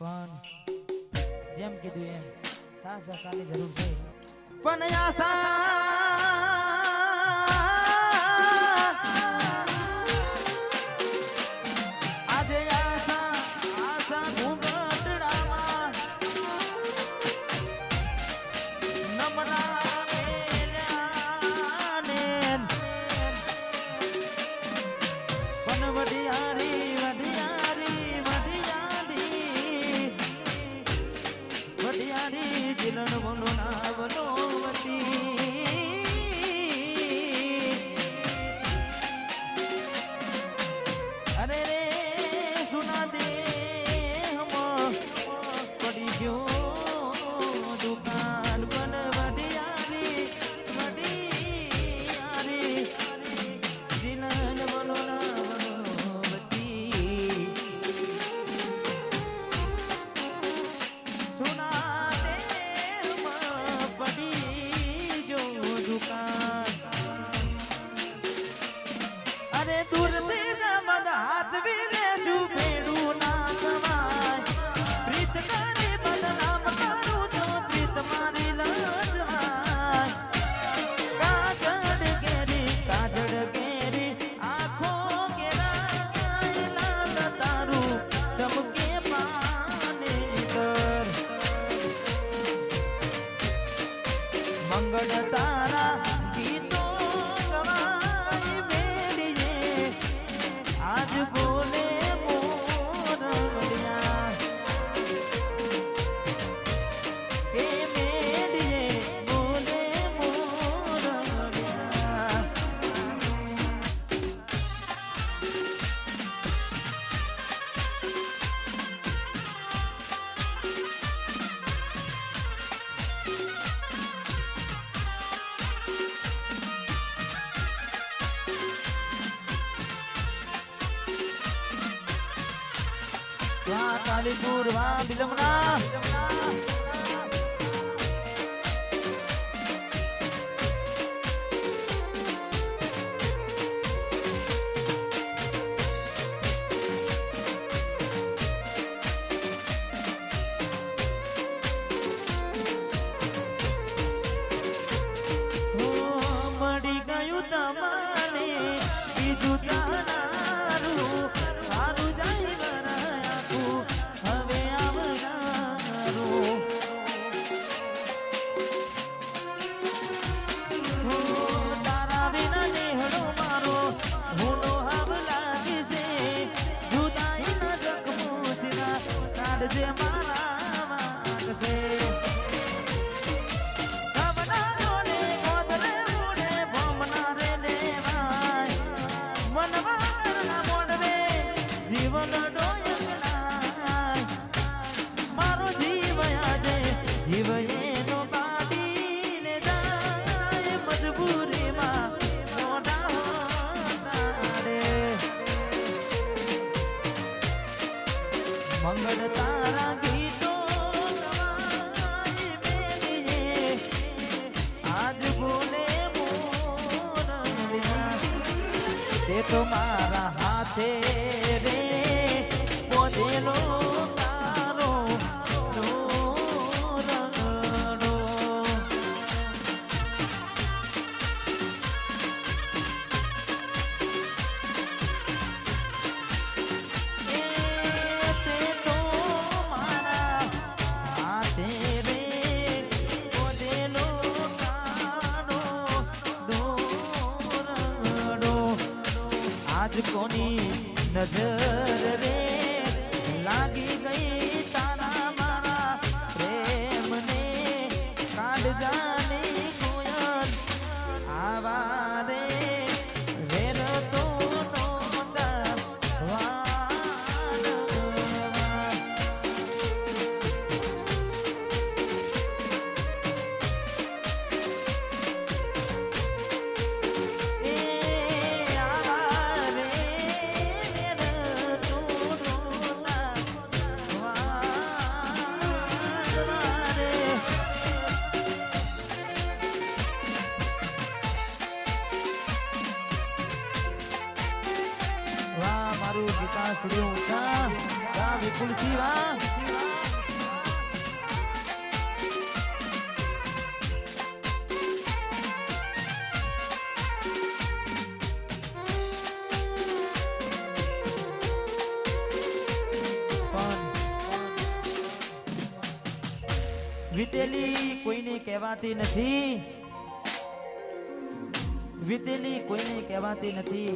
પણ જેમ કીધું એમ સાથ સહકારની જરૂર છે પણ આશા આજે આશા ઘૂંઘટડામાં નમના મેલ્યાને પણ વઢિયારી જીલન બોલો ના બનોવતી અરે રે સુના દે પડી ગયો દુકાન બન વઢિયારી જીલન બોલો ના બનોવતી સુના અરે દૂરથી બધા હાથવી લેશું ભેડું ના કમાય પ્રીત કરી બદનામ કરું તો પ્રીત મારી લજાય કાજળ કેરી આંખો કેરાય લાલ તારું ચમકે પાને કર મંગળ તારા ગીતો ગવાય મેરીએ આજ બોલે મોરડિયા કે મેરીએ બોલે મોરડિયા વાહ કાલીપુર વાહ બિલમના મળી ગયું તમારે બીજું જાનારું સારું જાય હવે આવનારું તારા વિના નેહડો મારો હુનો હાવ લાગે છે જુદાઈના જખમો સિના કાઢજે મારા વાગશે જીવન મારો જીવ આજે જીવ એનો કાઢીને જાય મજબૂરીમાં મોઢા રે મંગળ તારા ગીતો આજ બોલે તે તો મારા હાથે રે બોધેલો તારો રંગડો તે તો મારા હાથે રે બોધેલો તારો રંગડો આજ કોની નજર રે લાગી ગઈ તારા મારા પ્રેમને કાઢ જાને કોયલ આવા રે વેર તો વિકાસ સ્ટુડિયો ઊંચા વિપુલ સિવા વીતેલી કોઈને કહેવાતી નથી, વીતેલી કોઈને કહેવાતી નથી.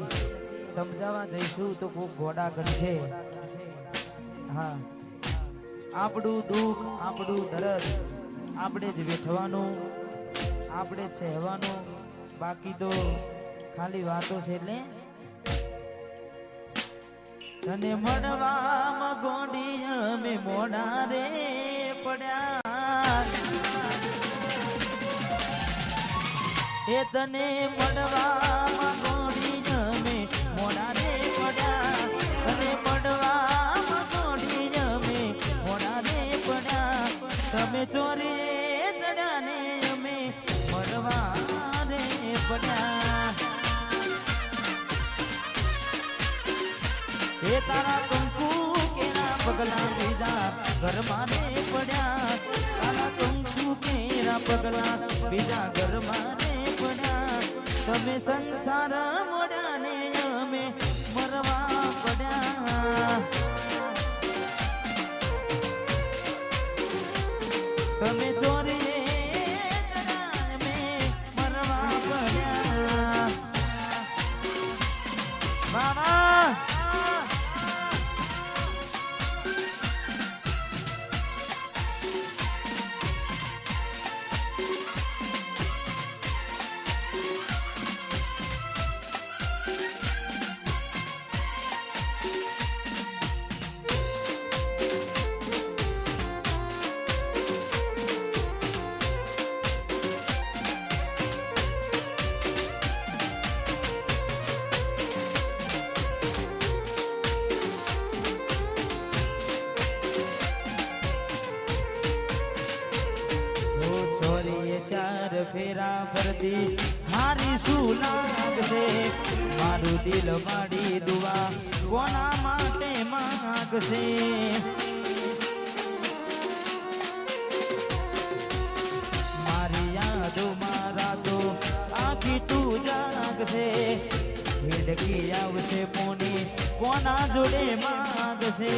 સમજાવવા જઈશું તો કોક ઘોડા કરશે. હા, આપણું દુઃખ, આપણું દર્દ આપણે જ વેઠવાનું, આપણે જ સહેવાનું. બાકી તો ખાલી વાતો છે. એટલે તને મળવામાં ગોડી અમે મોડા રે પડ્યા, એ તને મળવામાં ગોડી અમે મોડા રે પડ્યા, તને મળવામાં ગોડી અમે મોડા રે પડ્યા. તમે ચોરી ચડ્યા ને અમે મળવા રે પડ્યા. એ તારા કંકુ કેરા પગલા બીજા ઘરમાં ને પડ્યા, તારા કંકુ કેરા પગલા બીજા ઘરમાં ને પડ્યા. તમે સંસાર મોડ્યા ને અમે મરવા પડ્યા. તમે ચોરી અમે મરવા પડ્યા. બાબા ફેરા ફરતી મારી શું લાગશે, મારું દિલ મારી દુઆ કોના માટે માંગશે. મારી યાદો મારા તો આખી તું જાગશે, ભીડકી આવશે પોની કોના જોડે માંગશે.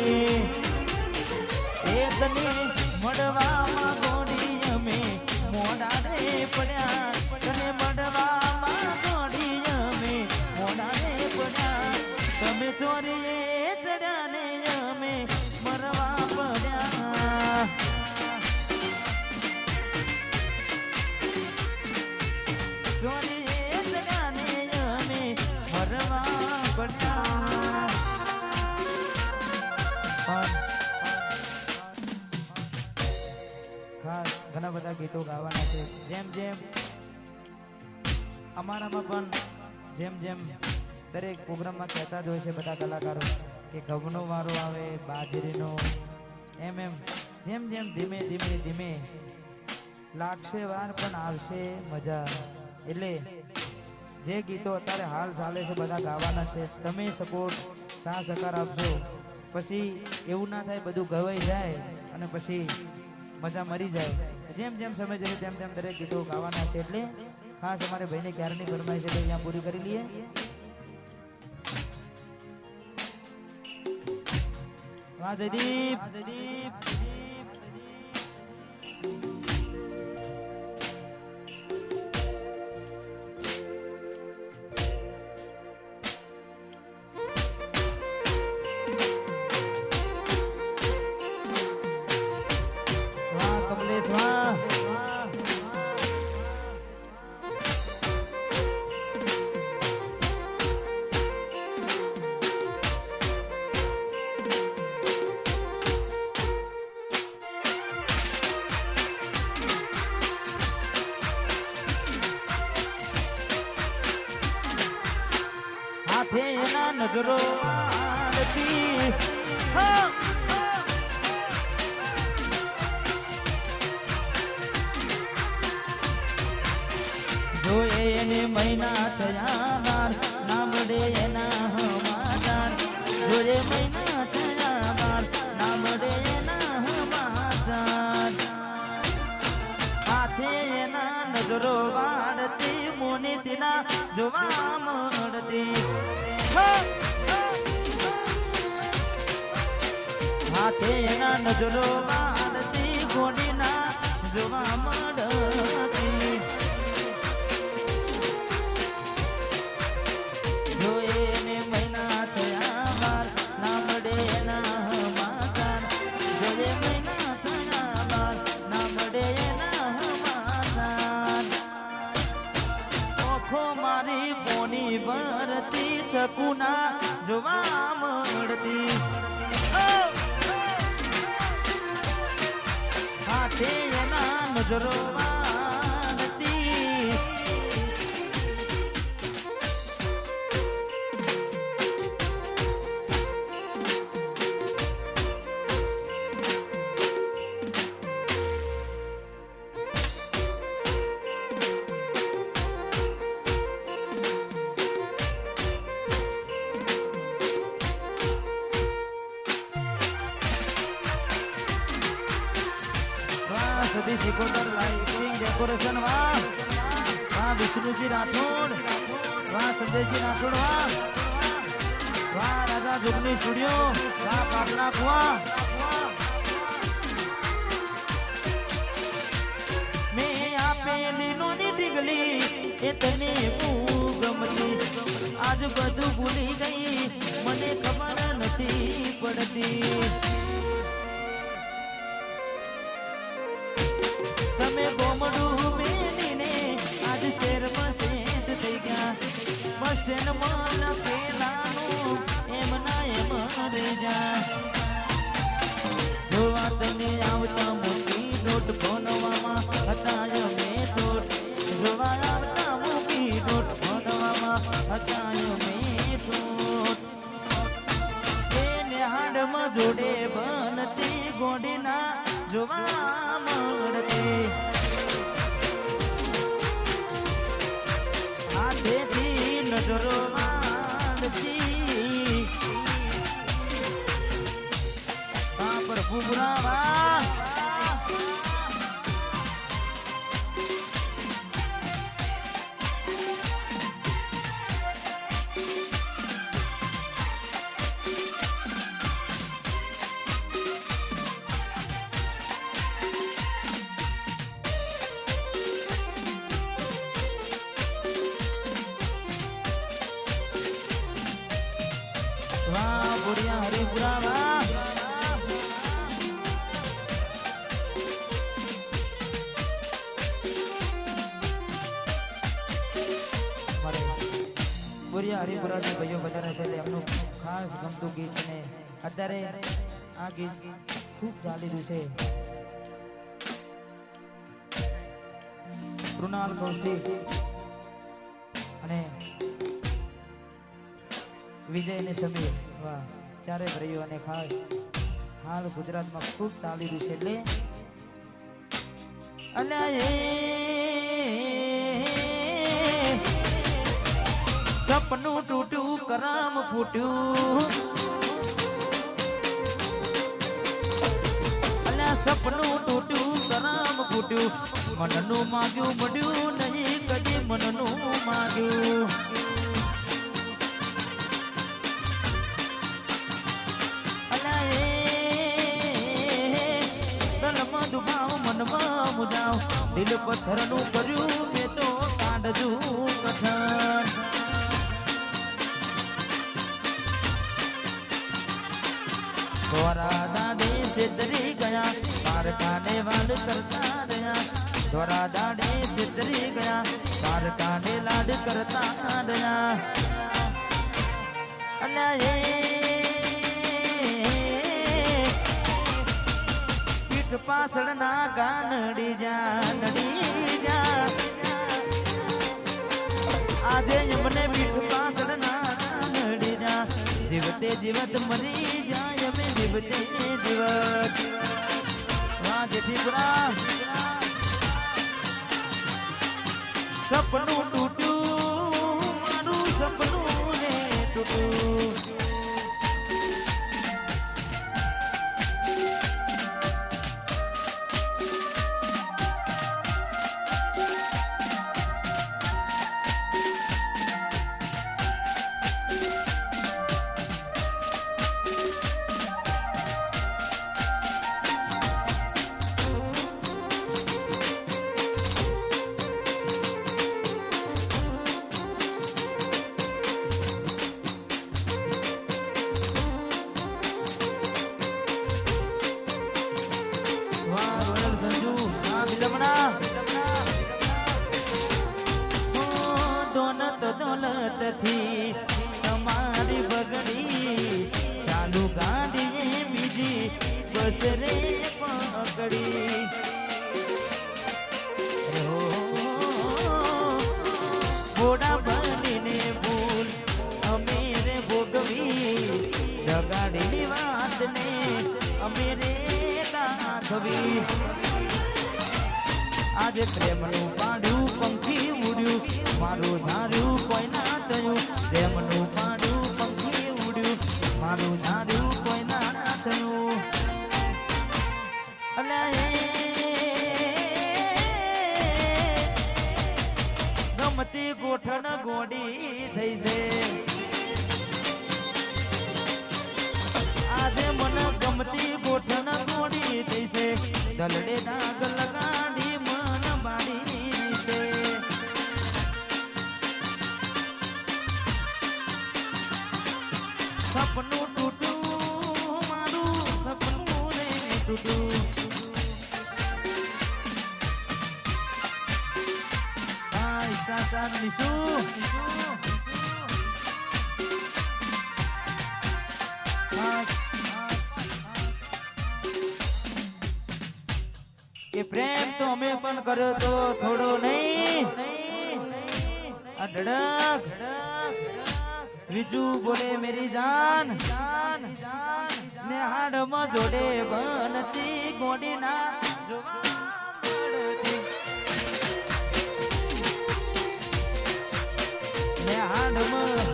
એ તને મળવામાં ગોડી અમે મોડા રે પડ્યા, તને મળવામાં ગોડી અમે મોડા રે પડ્યા. તમે ચોરીએ ચડ્યા ને અમે મરવા પડ્યા. ચોરીએ ચડ્યા ને અમે મરવા પડ્યા. ઘણા બધા ગીતો ગાવાના છે. જેમ જેમ અમારામાં પણ જેમ જેમ દરેક પ્રોગ્રામમાં કહેતા જ હોય છે બધા કલાકારો કે ઘઉંનો વારો આવે, બાજરીનો, એમ એમ જેમ જેમ ધીમે ધીમે ધીમે લાગશે વાર પણ આવશે મજા. એટલે જે ગીતો અત્યારે હાલ ચાલે છે બધા ગાવાના છે. તમે સપોર્ટ સાથ સહકાર આપજો. પછી એવું ના થાય બધું ગવાઈ જાય અને પછી મજા મરી જાય. જેમ જેમ સમય જાય તેમ તેમ દરેક ગીતો ગાવાના છે. એટલે ખાસ અમારે ભાઈને ક્યારની ફરમાઈ છે તો અહીંયા પૂરી કરી લઈએ. વાહ જયદીપ. તેના નજરો આરતી જોએ એને મહિના થયા બાર ના મળે એના હમાચાર જોએ મહિના થયા બાર ના મળે એના હમાચાર હાથે એના નજરો વાળતી મોની તેના જોવા મળતી હાથે એના નજરો વાળતી ગોડીના જોવા મળતી જો એને મહિના થયા બાર ના મળે એના હમાસાર જો એ મહિના થયા બાર ના મળે એના હમાસાર ઓખો મારી પોની ભરતી ચકુના જોવા મળતી હાથે એના નજરો વાળતી સદી સિકોતર લાઇટિંગ ડેકોરેશન વાહ વાહ વિષ્ણુજી રાઠોડ વાહ સંજયજી રાઠોડ વાહ વાહ રાજા જોગની સ્ટુડિયો વાહ પાપડા કુવા મેં આપેલી નોની ડીગલી એ તને બહુ ગમતી આજ બધું ભૂલી ગઈ મને ખબર નથી પડતી તમે ગોમડું મેલીને આજ શેરમાં શેઠ થઈ ગયા બસ સ્ટેન્ડમાં લખેલાનું એમ ના એમ રહી જા જોવા તને આવતા મૂકી નોટ ભણવામાં હતા અમે નોટ જોવા આવતા મૂકી નોટ ભણવામાં હતા અમે નોટ એને હાડમાં જોડે બનતી ગોડીના જોવા મળતી હાથેથી નજરો વાળતી પર ફૂબરાવા વાહ બોરિયા હરિપુરા વાહ બોરિયા હરિપુરાથી ભાઈઓ બધાને છે એમનું ખાસ ગમતું ગીત છે અત્યારે આ ગીત ખૂબ ચાલી રહ્યું છે કૃણાલ કૌશિક અને વિજય અને સમીર વાહ ચારે ભાઈઓ અને ખાસ હાલ ગુજરાતમાં ખૂબ ચાલી રહ્યું છે એટલે સપનું તૂટ્યું કરમ ફૂટ્યું સપનું તૂટ્યું કરમ ફૂટ્યું મનનું માગ્યું મળ્યું નહીં કદી મનનું માગ્યું દિલ પથ્થરનું કર્યું મેં તો કાઢજું કઠણ દ્વારા દાડે છેતરી ગયા પારકાને વાડ કરતા રહ્યા દ્વારા દાડે છેતરી ગયા પારકાને લાડ કરતા રહ્યા અને પાછળના ગાનડી જા આજે મને પીઠ પાછળના ગાનડી જા જીવતે જીવત મરી જાય અમે જીવતે જીવત વાહ જેઠીપુરા સપનું તૂટ્યું મારું સપનું ને તૂટ્યું દોલતથી તમારી બગડી ચાલુ ગાડી બીજી બસ રે પકડી ઘોડા બનીને ભૂલ અમે રે ભોગવી જગાડીની વાતને અમે રે દાખવી આજે પ્રેમનું પાડ્યું પંખી ઉડ્યું મારું ધાર્યું કોઈ ના થયું પ્રેમનું પાડ્યું પંખી ઉડ્યું મારું ધાર્યું કોઈ ના થયું ગમતી ગોઠણ ગોડી થઈ છે આજે મને ગમતી ગોઠણ ગોડી થઈ છે દલડે દાગ લગાડી મન બાળી છે સપનું તૂટું મારું સપનું રે તૂટું એ પ્રેમ તો અમે પણ કર્યો તો થોડો નહીં અઢળક બીજું બોલે મેરી જાન ને હાડમાં જોડે બનતી ગોડીના જોવા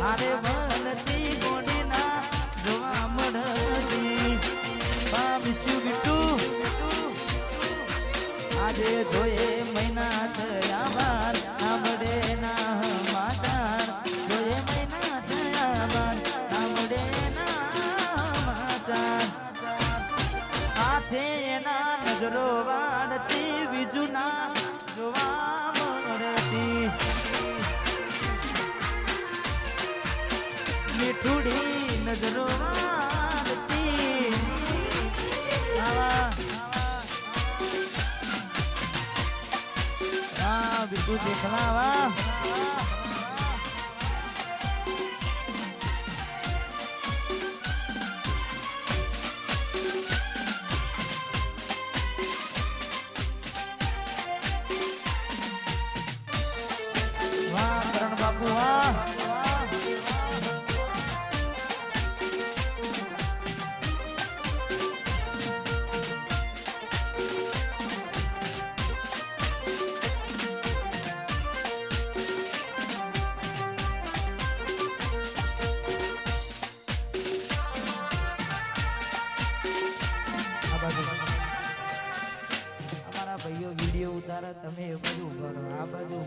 હારે બનતી ગોડીના જોવા મળતી બાબીશું બીટું આજે જોયે મહિના થયા બાર સાંભળે ના માતાર જોયે મહિના થયા બાર સાંભળે ના માતાર હાથે એના નજરો વાળતી બીજું ના જોવા મળતી મીઠુડી નજરો વાળતી बिल्कुल देखना वाह वाह करण बापू वाह हमारा भाइयों वीडियो उतारा तमे ए बाजू उभरो आ बाजू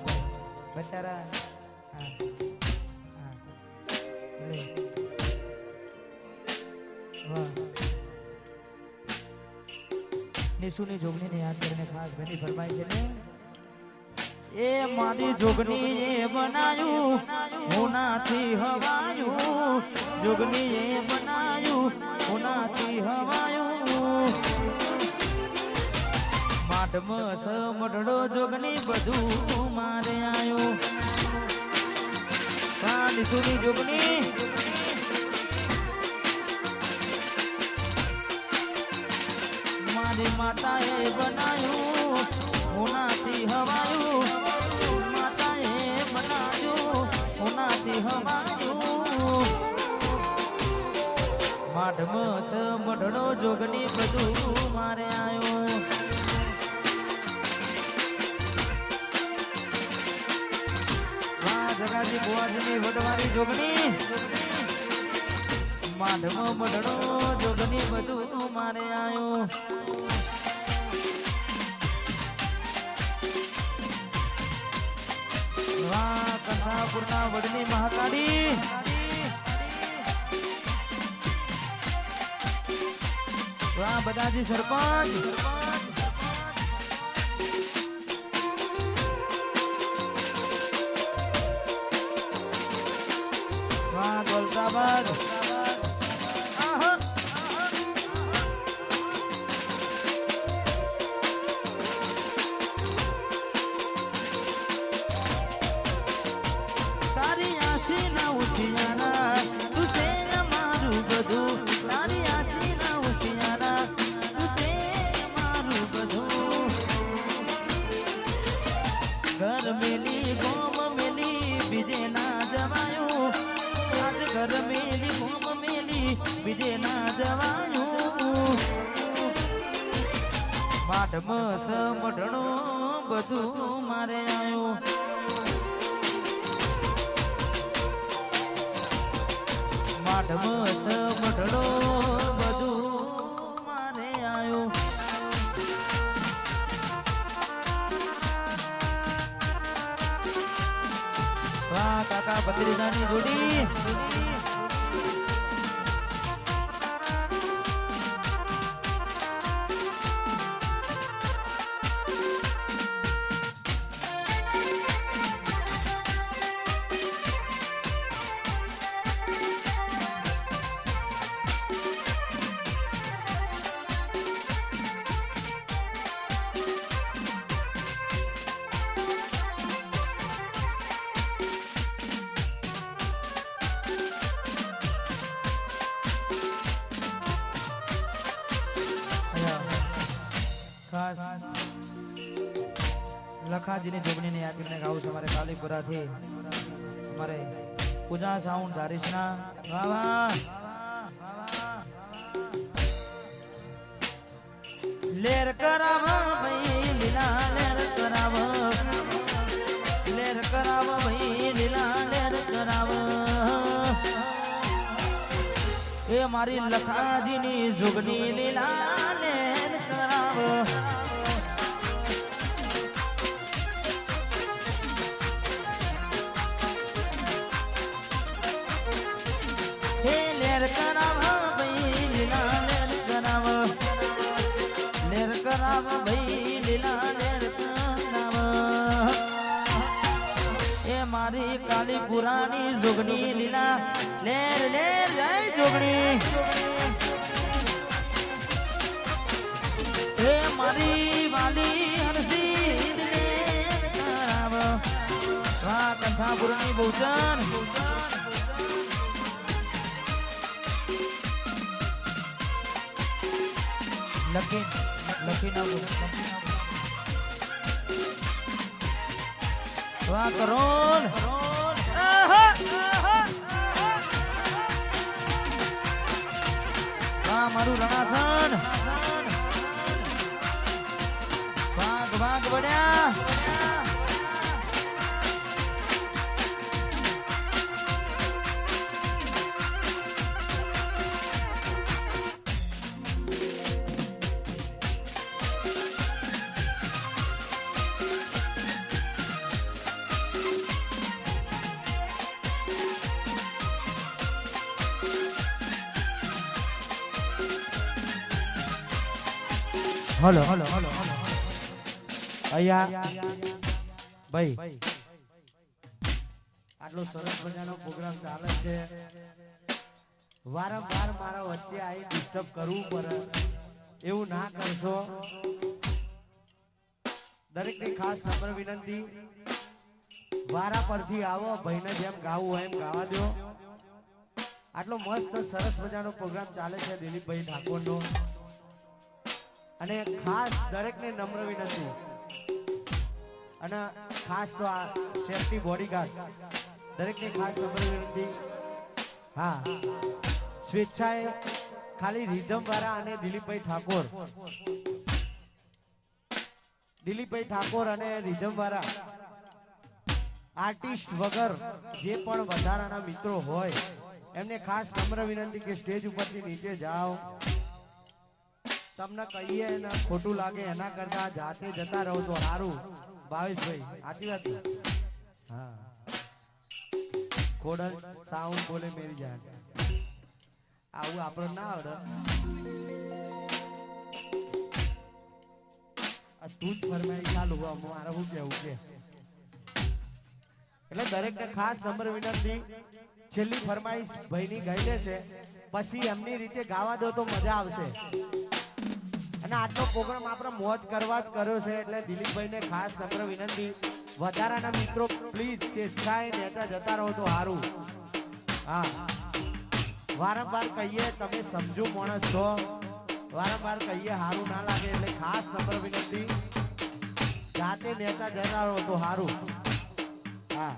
बचारा ले वाह निशुनी जोगनी ने याद करने खास बनी फरमाई છે ને એ મારી જોગની એ બનાયું હોનાથી હવાયું જોગની એ બનાયું હોનાથી હવાયું માટમાં સમઢડો જોગની બધું મારે આયો કાલી સુની જોગની મારી માતાએ બનાયું હોનાથી હવાયું માતાએ બનાયું હોનાથી હવાયું માટમાં સમઢડો જોગની બધું મારે આયો જગાજી બુઆજીની વડવારી જોગની માધવ મઢડો જોગની બધું મારે આયો વાહ કંઠાપુરના વડની મહાકાળી વાહ બધાજી સરપંચ દોલતાબાદ તારી ઘર મેલી ગોમ મેલી બીજે ના જવાયું આજ ઘર મેલી ગોમ મેલી બીજે ના જવાયું માઢમાં સમઢણો બધું મારે આવ્યું માઢમાં સમઢણો બધું મારે આવ્યું વાહ કાકા બત્રીજાની જોડી લખાજીની જોગણીની યાદ કરીને ગાવું છે અમારે કાલીપુરાથી અમારે પૂજા સાઉન્ડ ધારીશના વાહ વાહ લેર કરાવ ભાઈ લીલા લેર કરાવ ભાઈ લીલા લેર કરાવ એ મારી લખાજીની જોગણી લીલા લેર કરાવ લેર કરાવ ભાઈ લીલા લેર કરાવ ભાઈ લીલા લેર કરાવ એ મારી કાલીપુરાની જોગણી લીલા લેર લેર જય જોગણી એ મારી વાલી હરસી લેર કરાવ વાહ કંઠાપુરની બહુચન લખી નાખો વાહ કરોલ વાહ મારું રણાસન વાઘ વાઘ બન્યા હલો હલો હલો અહીંયા ભાઈ આટલો સરસ મજાનો પ્રોગ્રામ ચાલે છે વારંવાર મારા વચ્ચે આવી ડિસ્ટર્બ કરવું પડે એવું ના કરશો દરેકની ખાસ નમ્ર વિનંતી વારા પરથી આવો ભાઈને જેમ ગાવું હોય એમ ગાવા દો આટલો મસ્ત સરસ મજાનો પ્રોગ્રામ ચાલે છે દિલીપભાઈ ઠાકોરનો અને ખાસ દરેકને નમ્ર વિનંતી અને ખાસ તો આ સેફટી બોડીગાર્ડ દરેકને ખાસ નમ્ર વિનંતી હા સ્વેચ્છાએ ખાલી રીધમ વાળા અને દિલીપભાઈ ઠાકોર અને રીધમ વાળા આર્ટિસ્ટ વગર જે પણ વધારાના મિત્રો હોય એમને ખાસ નમ્ર વિનંતી કે સ્ટેજ ઉપરથી નીચે જાઓ તમને કહીએ ને ખોટું લાગે એના કરતા જાતે જતા રહો તો સારું ભાવેશભાઈ સાચી વાત હા ખોડલ સાઉન્ડ બોલે મેરી જાન આવું આપણને ના આવડે તું જ ફરમાઈ ચાલુ મારે શું કેવું કે એટલે દરેકને ખાસ નંબર વિનંતી છેલ્લી ફરમાઈશ ભાઈની ગાઈ દેશે પછી એમની રીતે ગાવા દો તો મજા આવશે અને આટલો પ્રોગ્રામ આપણે મોજ કરવા જ કર્યો છે એટલે દિલીપભાઈને ખાસ નમ્ર વિનંતી વધારાના મિત્રો પ્લીઝ સ્વેચ્છાએ નેતા જતા રહો તો સારું હા વારંવાર કહીએ તમે સમજો માણસ છો વારંવાર કહીએ સારું ના લાગે એટલે ખાસ નમ્ર વિનંતી જાતે લેતા જનારો તો સારું. હા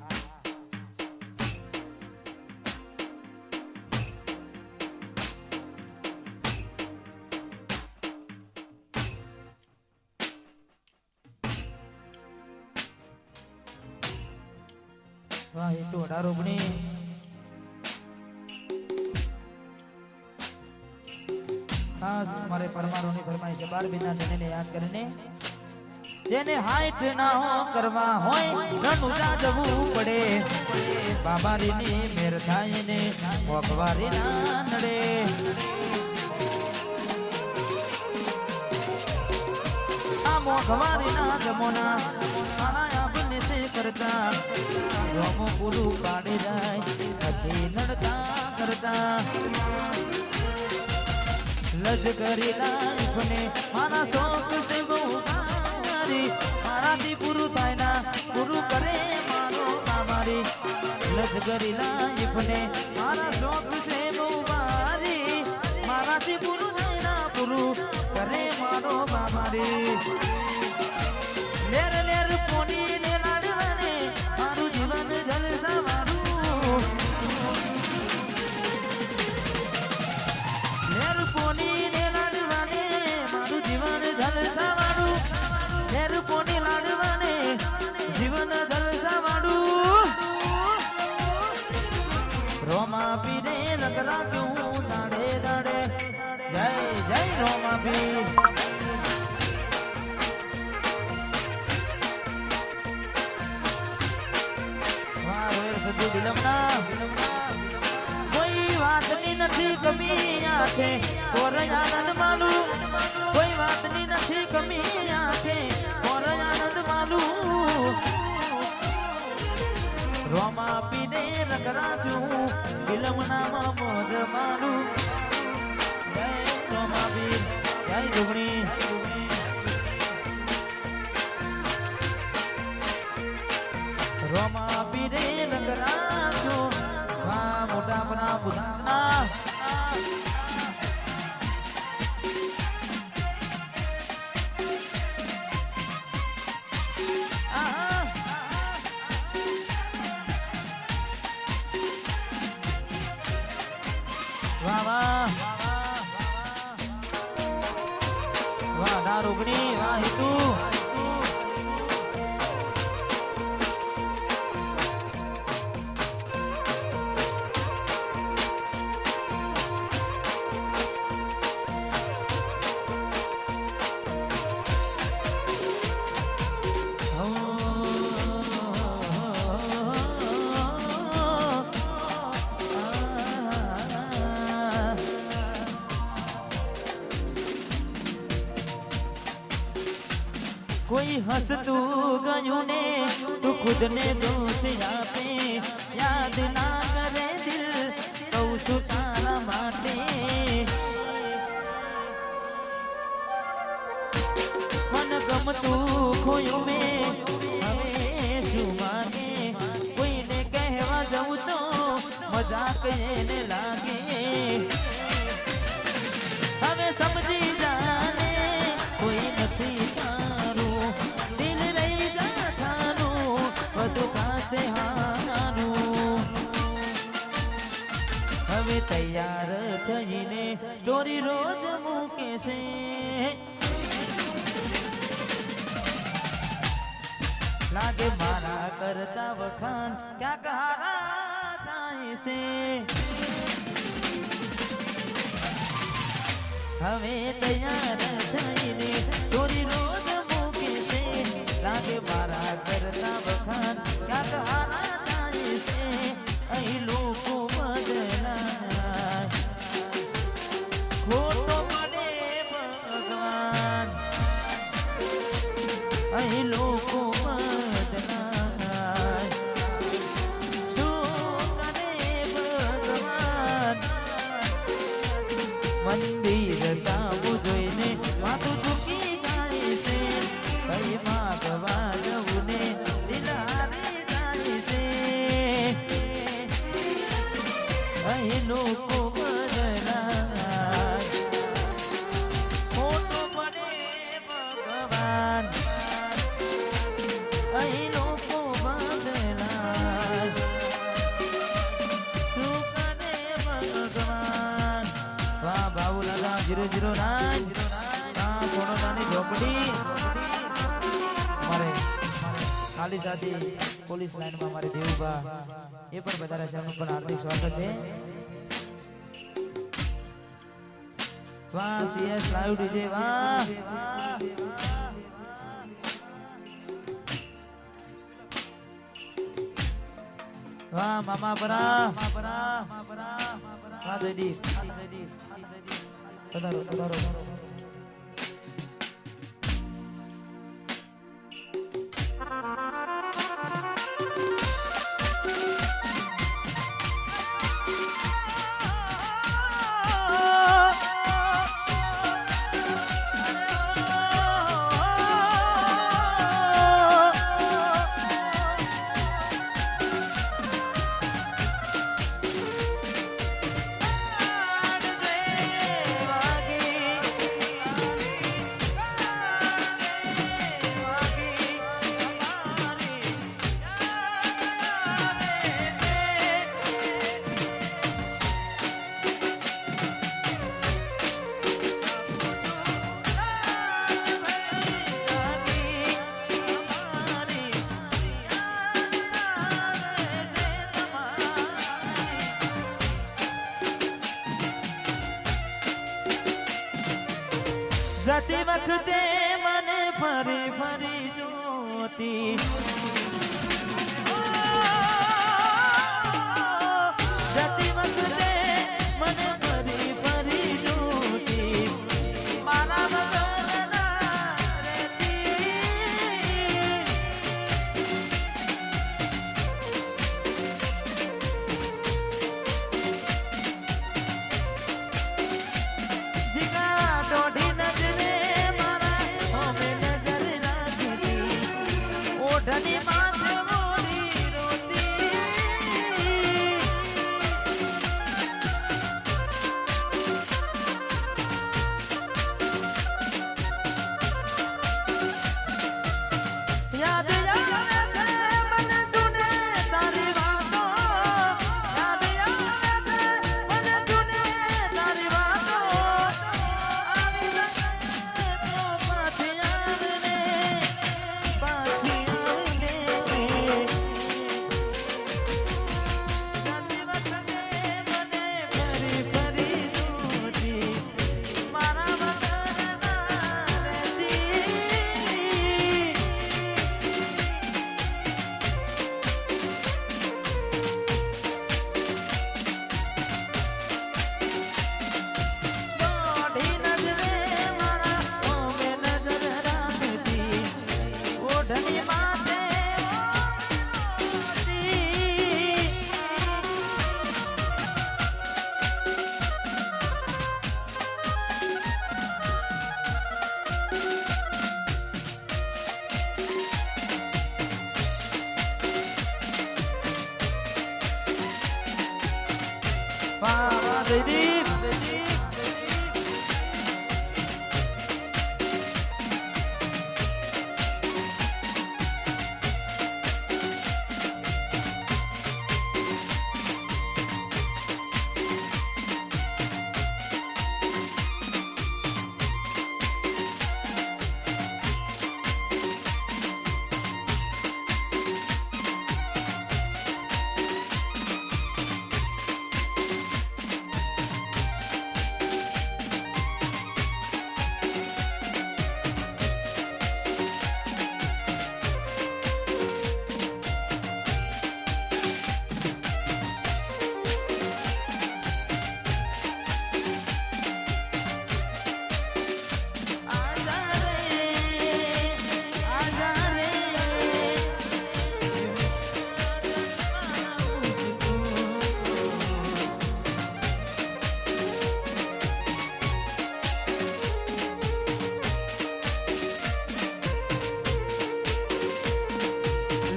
વાહ એ તો 18 ખાસ મારે પરમારોની ફરમાઈ છે 12 બિના તેને યાદ કરીને જેને હાઈટ ના હો કરવા હોય રણુજા જવું પડે બાબારીની મેર થાય ને મોગવારી ના નડે આ મોગવારી ના જમોના મારા આપને સે કરતા રોમો પૂરું પાડી જાય નથી નડતા કરતા લજ કરી લાઈફને મારા શોખ છે બહુ મારાથી પૂરું થાય ના પૂરું કરે મારો કામારી લજ કરી લાઈફને મારા શોખ છે બહુ મારી મારાથી પૂરું થાય ના પૂરું કરે મારો કામારી લેર લેર પોની ને લાડવાને મારું જીવન જલસા મારું લેર પોની ને લાડવાને મારું જીવન જલસા મારું લેર પોની લાડવાને જીવન જલસા મારું રોમા પીરે લગરા ક્યું દાડે દાડે જય જય રોમા પીર કોઈ વાતની નથી કમી આંખે કોર આનંદ માલું કોઈ વાતની નથી કમી આંખે કોર આનંદ માલું રોમા પીને રગરાજું વિલમનામાં મોજ માલું જય રોમા પીર જય જોગણી રોમા પીરે લગરાજો વા મોટા બના બુધાના વાહ વાહ વાહ દારૂગણી વાહ હિતુ कोई हंसतू गयूं ने तू खुद ने दोष आपे याद ना करे दिल कहू છું તારા માટે મન ગમતું ખોયું મેં હવે શું માગે કોઈને કહેવા જવું તો મજાક એને લાગે હવે સમજી જાને કોઈ નથી હવે તૈયાર થઈને સ્ટોરી રોજ મૂકે છે લાગે મારા કરતા વખાણ ક્યાંક હારા થાય છે હવે તૈયાર થઈને સ્ટોરી રોજ મૂકે છે લાગે મારા કરતા વખાણ ક્યાંક હારા થાય છે અહીં લોકો બદલાય ખોટો પડે ભગવાન અહીં લોકો બદલાય શું કરે ભગવાન મંદિર સામું જોઈને માથું ઝૂકી જાય છે કઈ માગવા જવું ને દિલ હારી જાય છે અહીં લોકો બદલાય ખોટો પડે ભગવાન 009 સોનોનાની ઝોપડી મારે ખાલી સાથી પોલીસ લાઈનમાં મારે દેવુભા એ પણ વધારે છે એમનું પણ હાર્દિક સ્વાગત છે વાહ સીએસ લાઈવ ડીજે વાહ વાહ મામા પરા વાહ જયદીપ પધારો જતી વખતે મને ફરી ફરી જોતી જતી વખતે મને ફરી ફરી જોતી મારા વગર ના રહેતી જીગા દોઢી ધની માથે મોરી રોતી યાદ આવે છે મને તુને તારી વાતો યાદ આવે છે મને તુને તારી વાતો આવી શકે તો પાછી આવને પાછી વાહ જયદીપ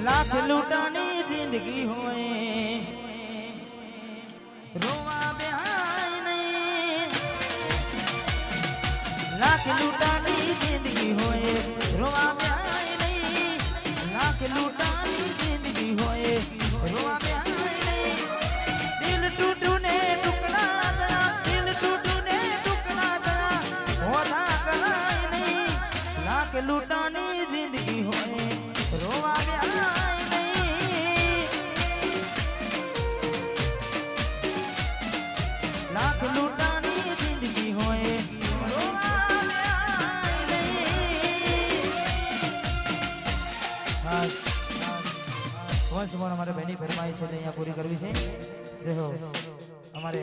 लाख लुटानी जिंदगी होए रोवा बेहाय नहीं लाख लुटानी जिंदगी होए रोवा बेहाय नहीं लाख लुटानी जिंदगी होए रोवा बेहाय नहीं दिल टूटू ने टुकड़ा दया दिल टूटू ने टुकड़ा दया રોવા વ્યાય નહીં લાખ લૂંટાની જિંદગી હોય રોવા વ્યાય નહીં વંશ પણ અમારે બહેની ફરમાઈ છે અહીંયા પૂરી કરવી છે જો અમારે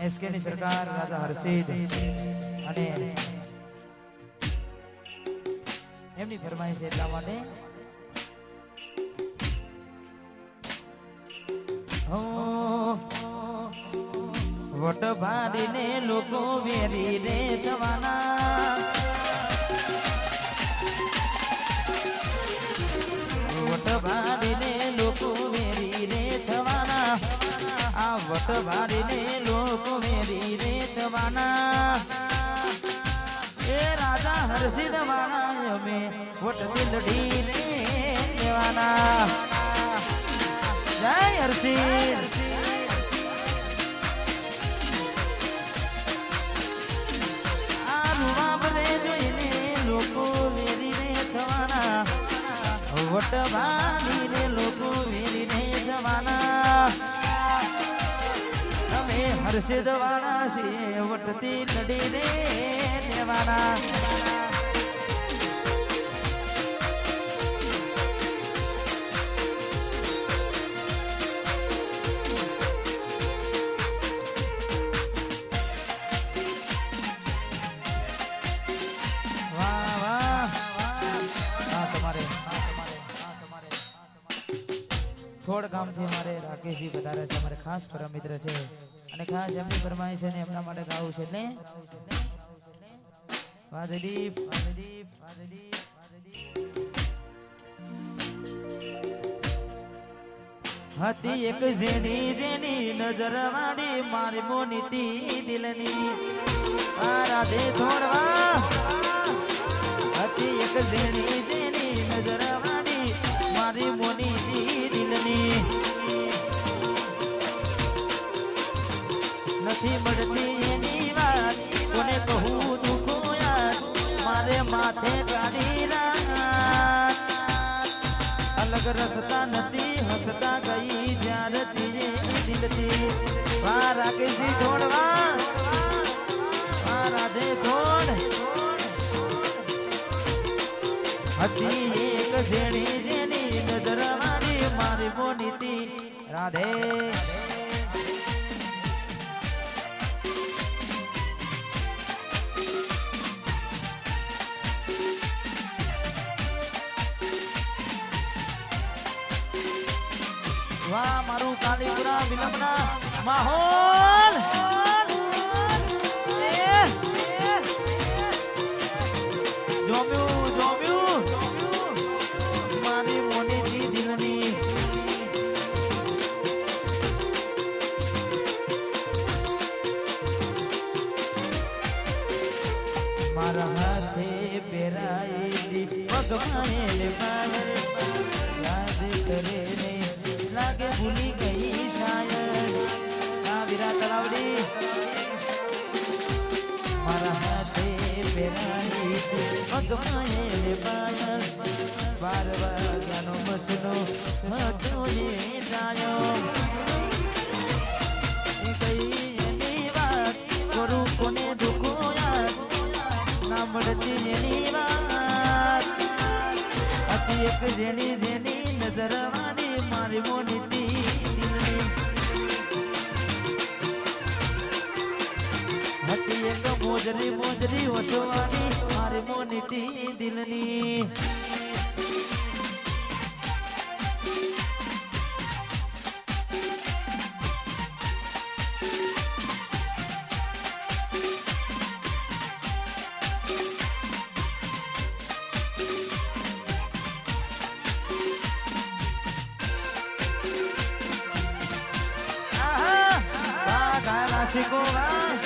એસકે ની સરકાર રાજા હર્ષિદ અને એમની ફરમાઈશ એટલા માટે વટ ભાડીને લોકો વેરી રે જવાના વટ ભાડીને લોકો વેરી રે થવાના આ વટ ભાડીને લોકો વેરી રે થવાના એ રાજા હર્ષિદ વાળા અમે વટ દિલડી રે લેવાના જય હર્ષિદ આ રૂવાબ રે જોઈને લોકો વેરી રે થવાના વટ ભાડીને લોકો વેરી રે જવાના તમે હર્ષિદ વાળા છે વટતી લડી રે દેવાના થોડ ગામથી અમારે રાકેશજી પધારે છે અમારે ખાસ પરમ મિત્ર છે અને ખાસ એમની ફરમાઈશ છે ને એમના માટે ગાવું છે એટલે વાજદીપ વાજદીપ વાજદીપ હતી એક જેની જેની નજર વાળી મારી મોનીતી દિલની રાધે થોડવા હતી એક જેની જેની નજર વાળી મારી મોનીતી દિલની નથી મળતી એની વાત કોને કહું દુખો યાર મારે માથે ગાડી રાત અલગ રસ્તા નથી હસતા ગઈ જ્યારથી દિલથી વા રાકેશજી થોડવા વા રાધે થોડ હતી એક જેણી જેની નજર મારી મારી મોનીતી રાધે વાહ મારું કાલીપુરા વિલંબના માહોલ જોમ્યું જોમ્યું મારી મોનીજી દિલની મારા હાથે પહેરાયેલી પગમાયેલી યાદ કરે ને લાગે ભૂલી ગઈ શાયદ આ વીરા તળાવડી મારા હાથે પહેરાઈ પગમાયેલે પાયલ 12 વાગ્યાનો બસનો હતો એ જાયો એ કઈ એની વાત કરું કોને દુખો યાદ ના મળતી એની વાત હતી એક જેની જેની નજર વાળી મારી મોનીતી દિલની હતી એક મોજરી મોજરી વસવાની મારી મોનીતી દિલની Chico vas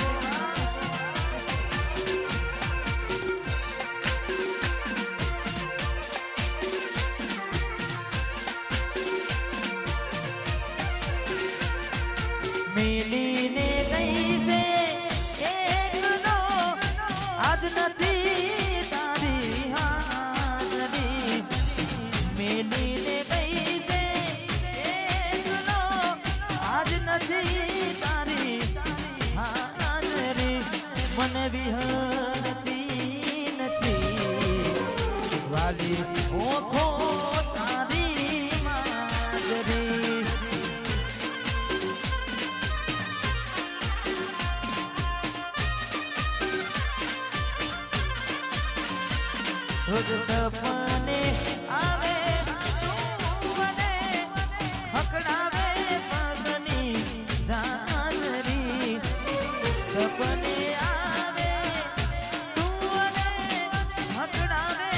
મિલીને કૈસે એકનો આજ નથી તારી હા વાલી ઓખો તારી માજરી રોજ સપને આવે મને હકડાવે પગની જાનરી સપને આવે તું મને હકડાવે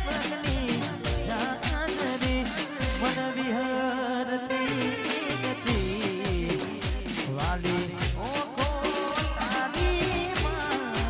પગની જાનરી મન વિહરતી નથી વાલી ઓખો તારી માજરી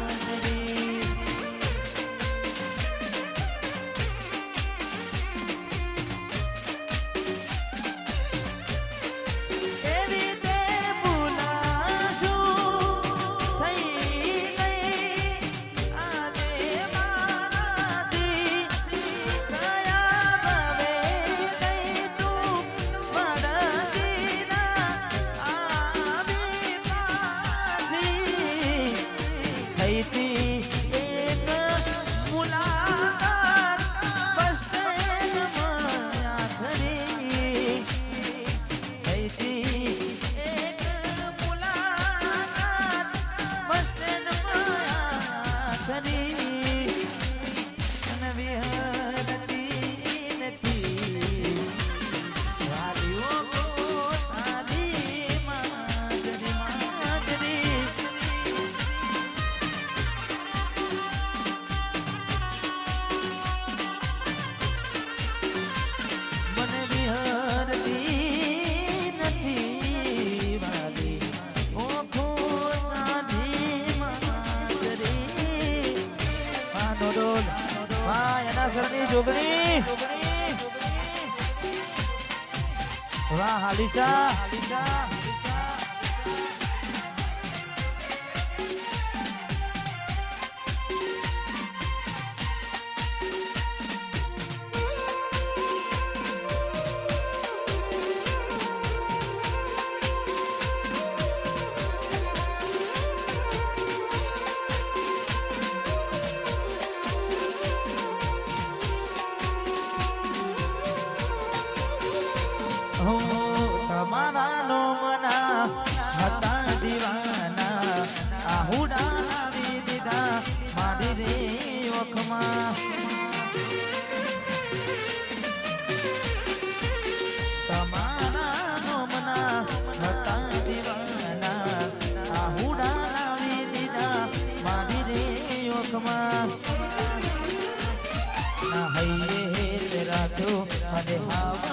જોગણી વાહ હાલિસા તમારા નો મના હતા દીવાના આહુડા આવી દીધા મારી રે ઓખમાં તમારા નો મના હતા દીવાના આહુડા આવી દીધા મારી રે ઓખમાં ના હૈયે રાખો અને હાવ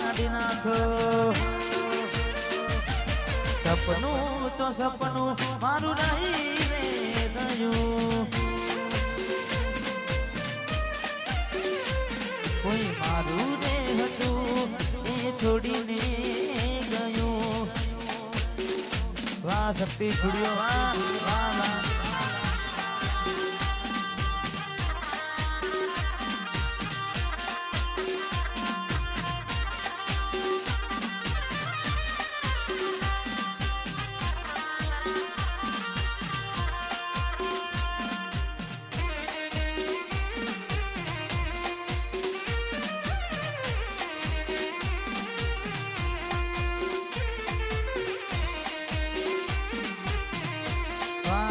કાઢી નાખો સપનું તો સપનું મારું રહી ગયું કોઈ મારું રે હતું એ છોડીને ગયું વાહ શક્તિ છોડ્યો વાહ વાહ વાહ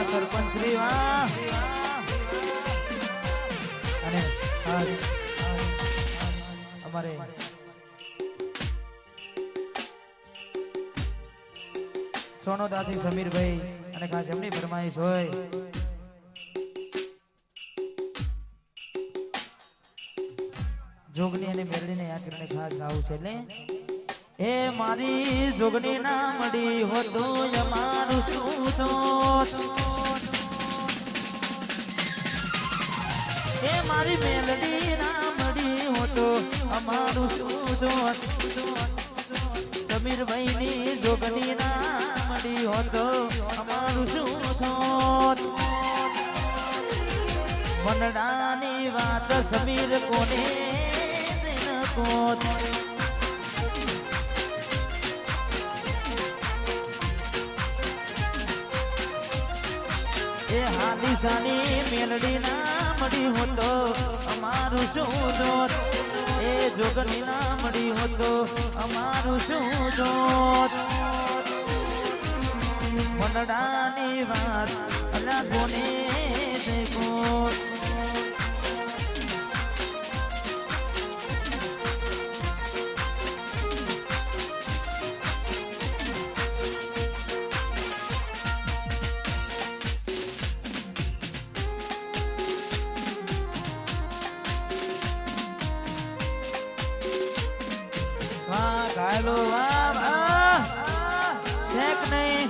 સરપંચ શ્રી વાહ અને અમારે સોનોદાથી સમીરભાઈ અને ખાસ એમની ફરમાઈશ હોય જોગણી અને મેરડીને યાદ કરીને ખાસ ગાવું છે એટલે એ મારી જોગણી ના મળી હોતો અમારું શું દોત એ મારી મેલડી ના મળી હોતો અમારું શું દોત સમીરભાઈ ની જોગણી ના મળી હોતો અમારું શું થોત મનડાની વાત સમીર કોને કોત એ હાલી સાની મેલડી ના મળી હોતો અમારું શું જોત એ જોગની ના મળી હોતો અમારું શું જોત મનડાની વાત અલા કોને દેખો ઘાયલો વાહ છેક નહીં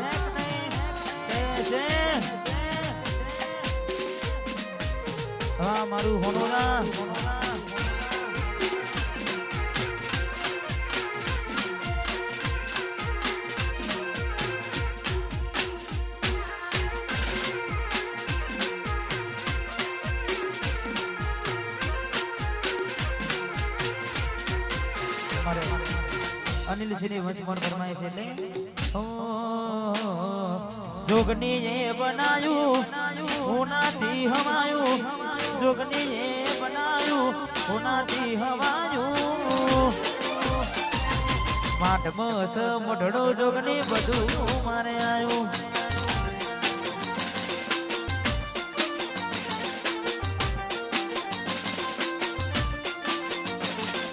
હા મારું હોનોરા અનિલ શ્રી વંશમોહન ફરમાય છે એટલે જોગની એ બનાયું હોનાથી હવાયું જોગની એ બનાયું હોનાથી હવાયું માટ મસ મોઢડો જોગની બધું મારે આયું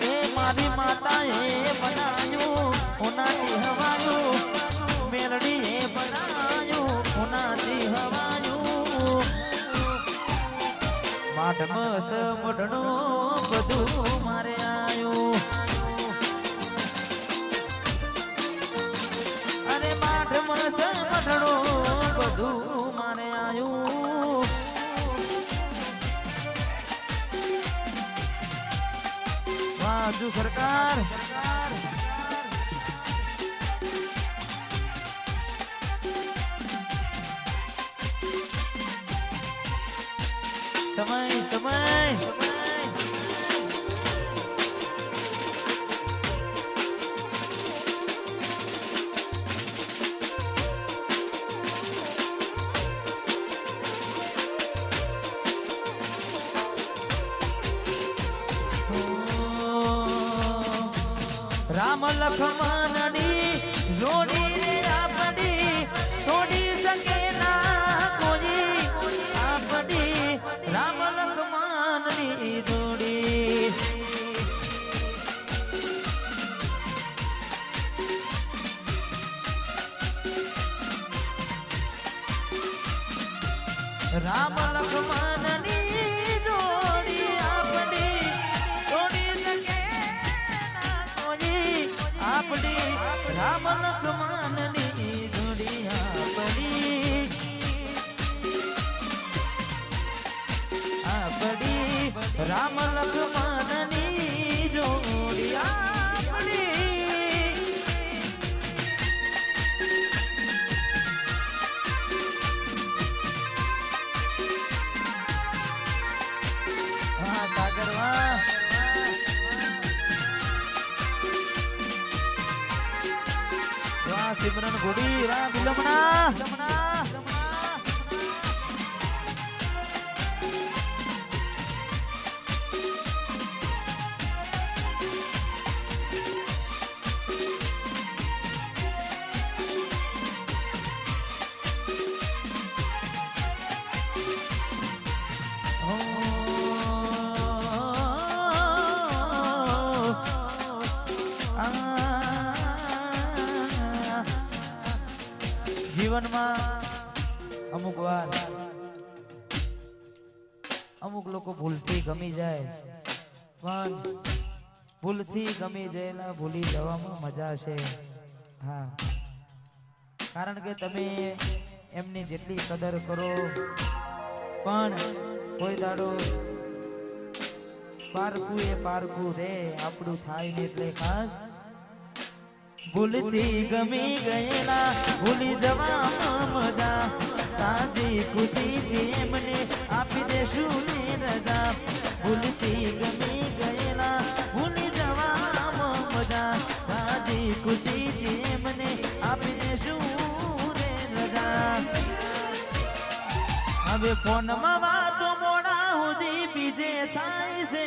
એ મારી માતાએ બનાયું હોનાથી હવાયું મેલડી એ બનાયું હોનાથી હવાયું માટ મસ મોઢડો બધું મારે આયું અરે માટ મસ મોઢડો બધું મારે આયું વાજુ સરકાર સમય રામ લખમણની જોડી રે આપણી છોડી શકે ના કોઈ આપણી રામ લખમણની જોડી રામ લખમણની જોડી આપણી છોડી શકે ના કોઈ આપણી રામ લખમણની જોડી આપણી રામ લખમણની જોડી આપણી હા સાગર વાહ વાહ સિમરન ઘોડી વાહ વિલમણા જીવનમાં અમુક વાર અમુક લોકો ભૂલથી ગમી જાય પણ ભૂલથી ગમી જાયેલા ભૂલી જવામાં મજા છે હા કારણ કે તમે એમની જેટલી કદર કરો પણ કોઈ દાડો પારકું રે આપણું થાય ને એટલે ખાસ ભૂલથી ગમી ગયેલા ભૂલી જવામાં મજા તાજી ખુશીથી એમને આપી દેશું ને રજા ભૂલથી ગમી ગયેલા ભૂલી જવામાં મજા તાજી ખુશીથી એમને આપી દેશું ને રજા હવે ફોનમાં વાતો મોડા સુધી બીજે થાય છે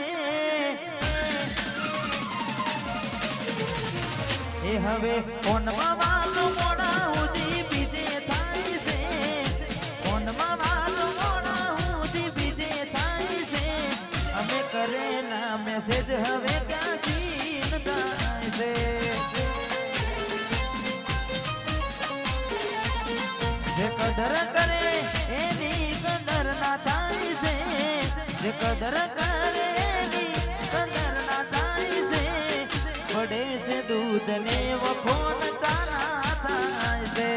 એ હવે ફોનમાં વાતો મોડા સુધી બીજે થાય છે ફોનમાં વાતો મોડા સુધી બીજે થાય છે અમે કરેલા મેસેજ હવે ક્યાં સીન થાય છે જે કદર કરે એની કદર ના થાય છે જે કદર કરે એની કદર ના થાય છે પડે છે દૂધ ને વખોન ચાના થાય છે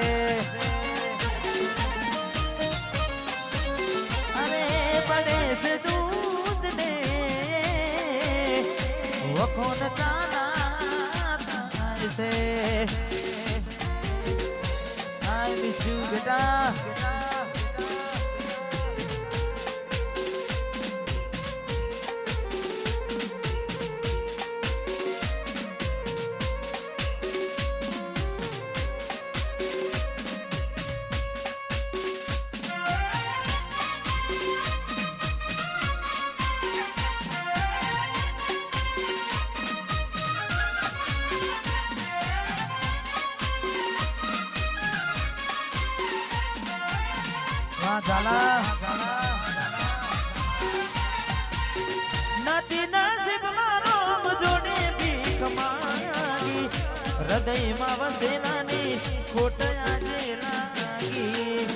અરે પડે છે દૂધ ને વખોન ચાના થાય છે I miss you, બેટા નથી નસીબ મારો જોડે ભીખ માંગી હૃદયમાં વસેલાની ખોટ આજે લાગી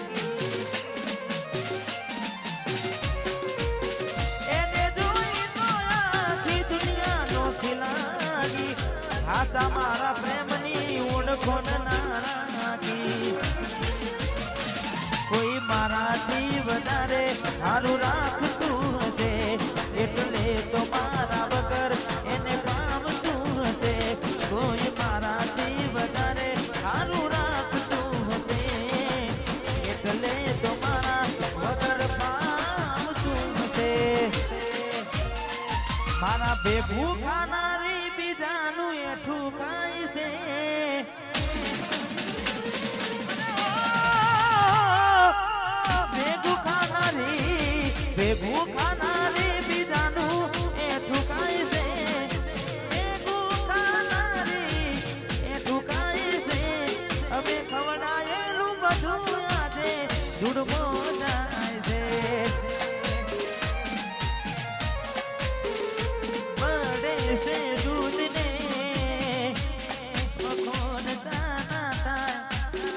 એને જોઈ તો આખી દુનિયા નોખી લાગી હાચા મારા પ્રેમની ઓળખોન ના રાખી કોઈ મારાથી વધારે સારું રાખતું હશે એટલે તો મારા વગર એને પામતું હશે કોઈ મારાથી વધારે સારું રાખતું હશે એટલે તો મારા વગર પામતું હશે મારા ભેગું ખાનારી બીજાનું એઠું ખાય છે ભેગું ખાનારી બીજાનું એ ઠુકાય છે ભેગું ખાનારી એ ઠુકાય છે હવે ખવડાયેલું બધું આજે જુડબો જાય છે પડે છે દૂધને મખોન ચાના થાય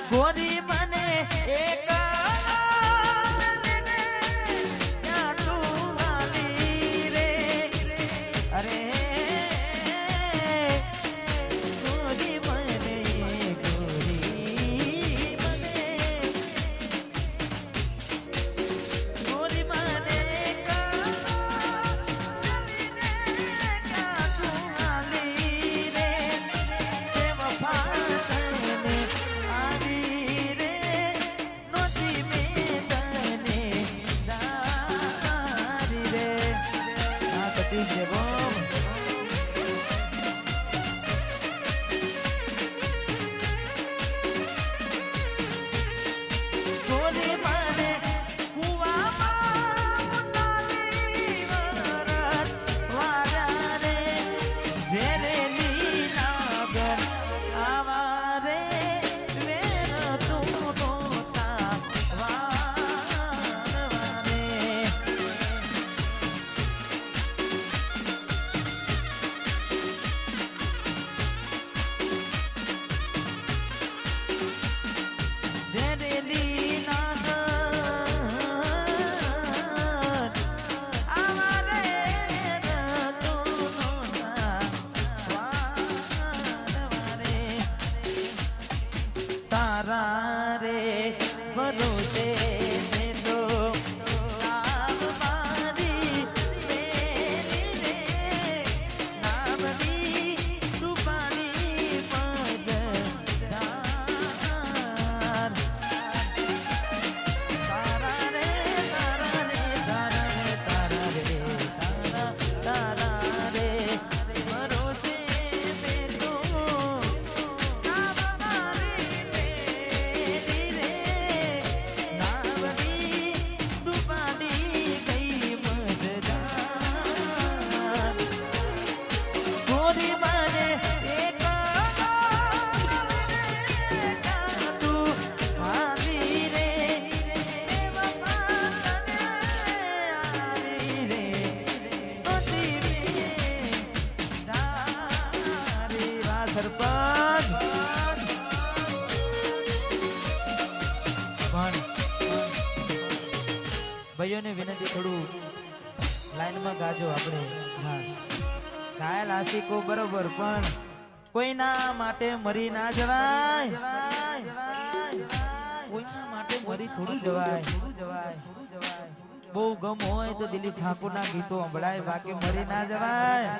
ગોરી મને એક ભાઈઓને વિનંતી થોડું લાઈનમાં ગાજો આપણે. હા, ઘાયલ આશિકો બરોબર, પણ કોઈના માટે મરી ના જવાય. કોઈના માટે મરી થોડું જવાય. બહુ ગમ હોય તો દિલીપ ઠાકોર ના ગીતો સંભળાય, બાકી મરી ના જવાય.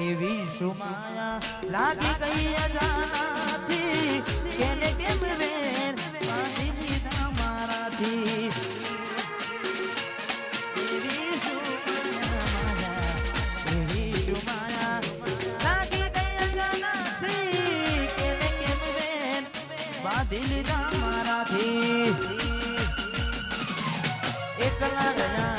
એવી સુમાયા લાગી ગઈ અજાનાથી, કેને કેમ વેર બાંધી લીધા મારાથી. એવી સુમાયા લાગી ગઈ અજાનાથી, કેને કેમ વેર બાંધી લીધા મારાથી. એકલા ગયા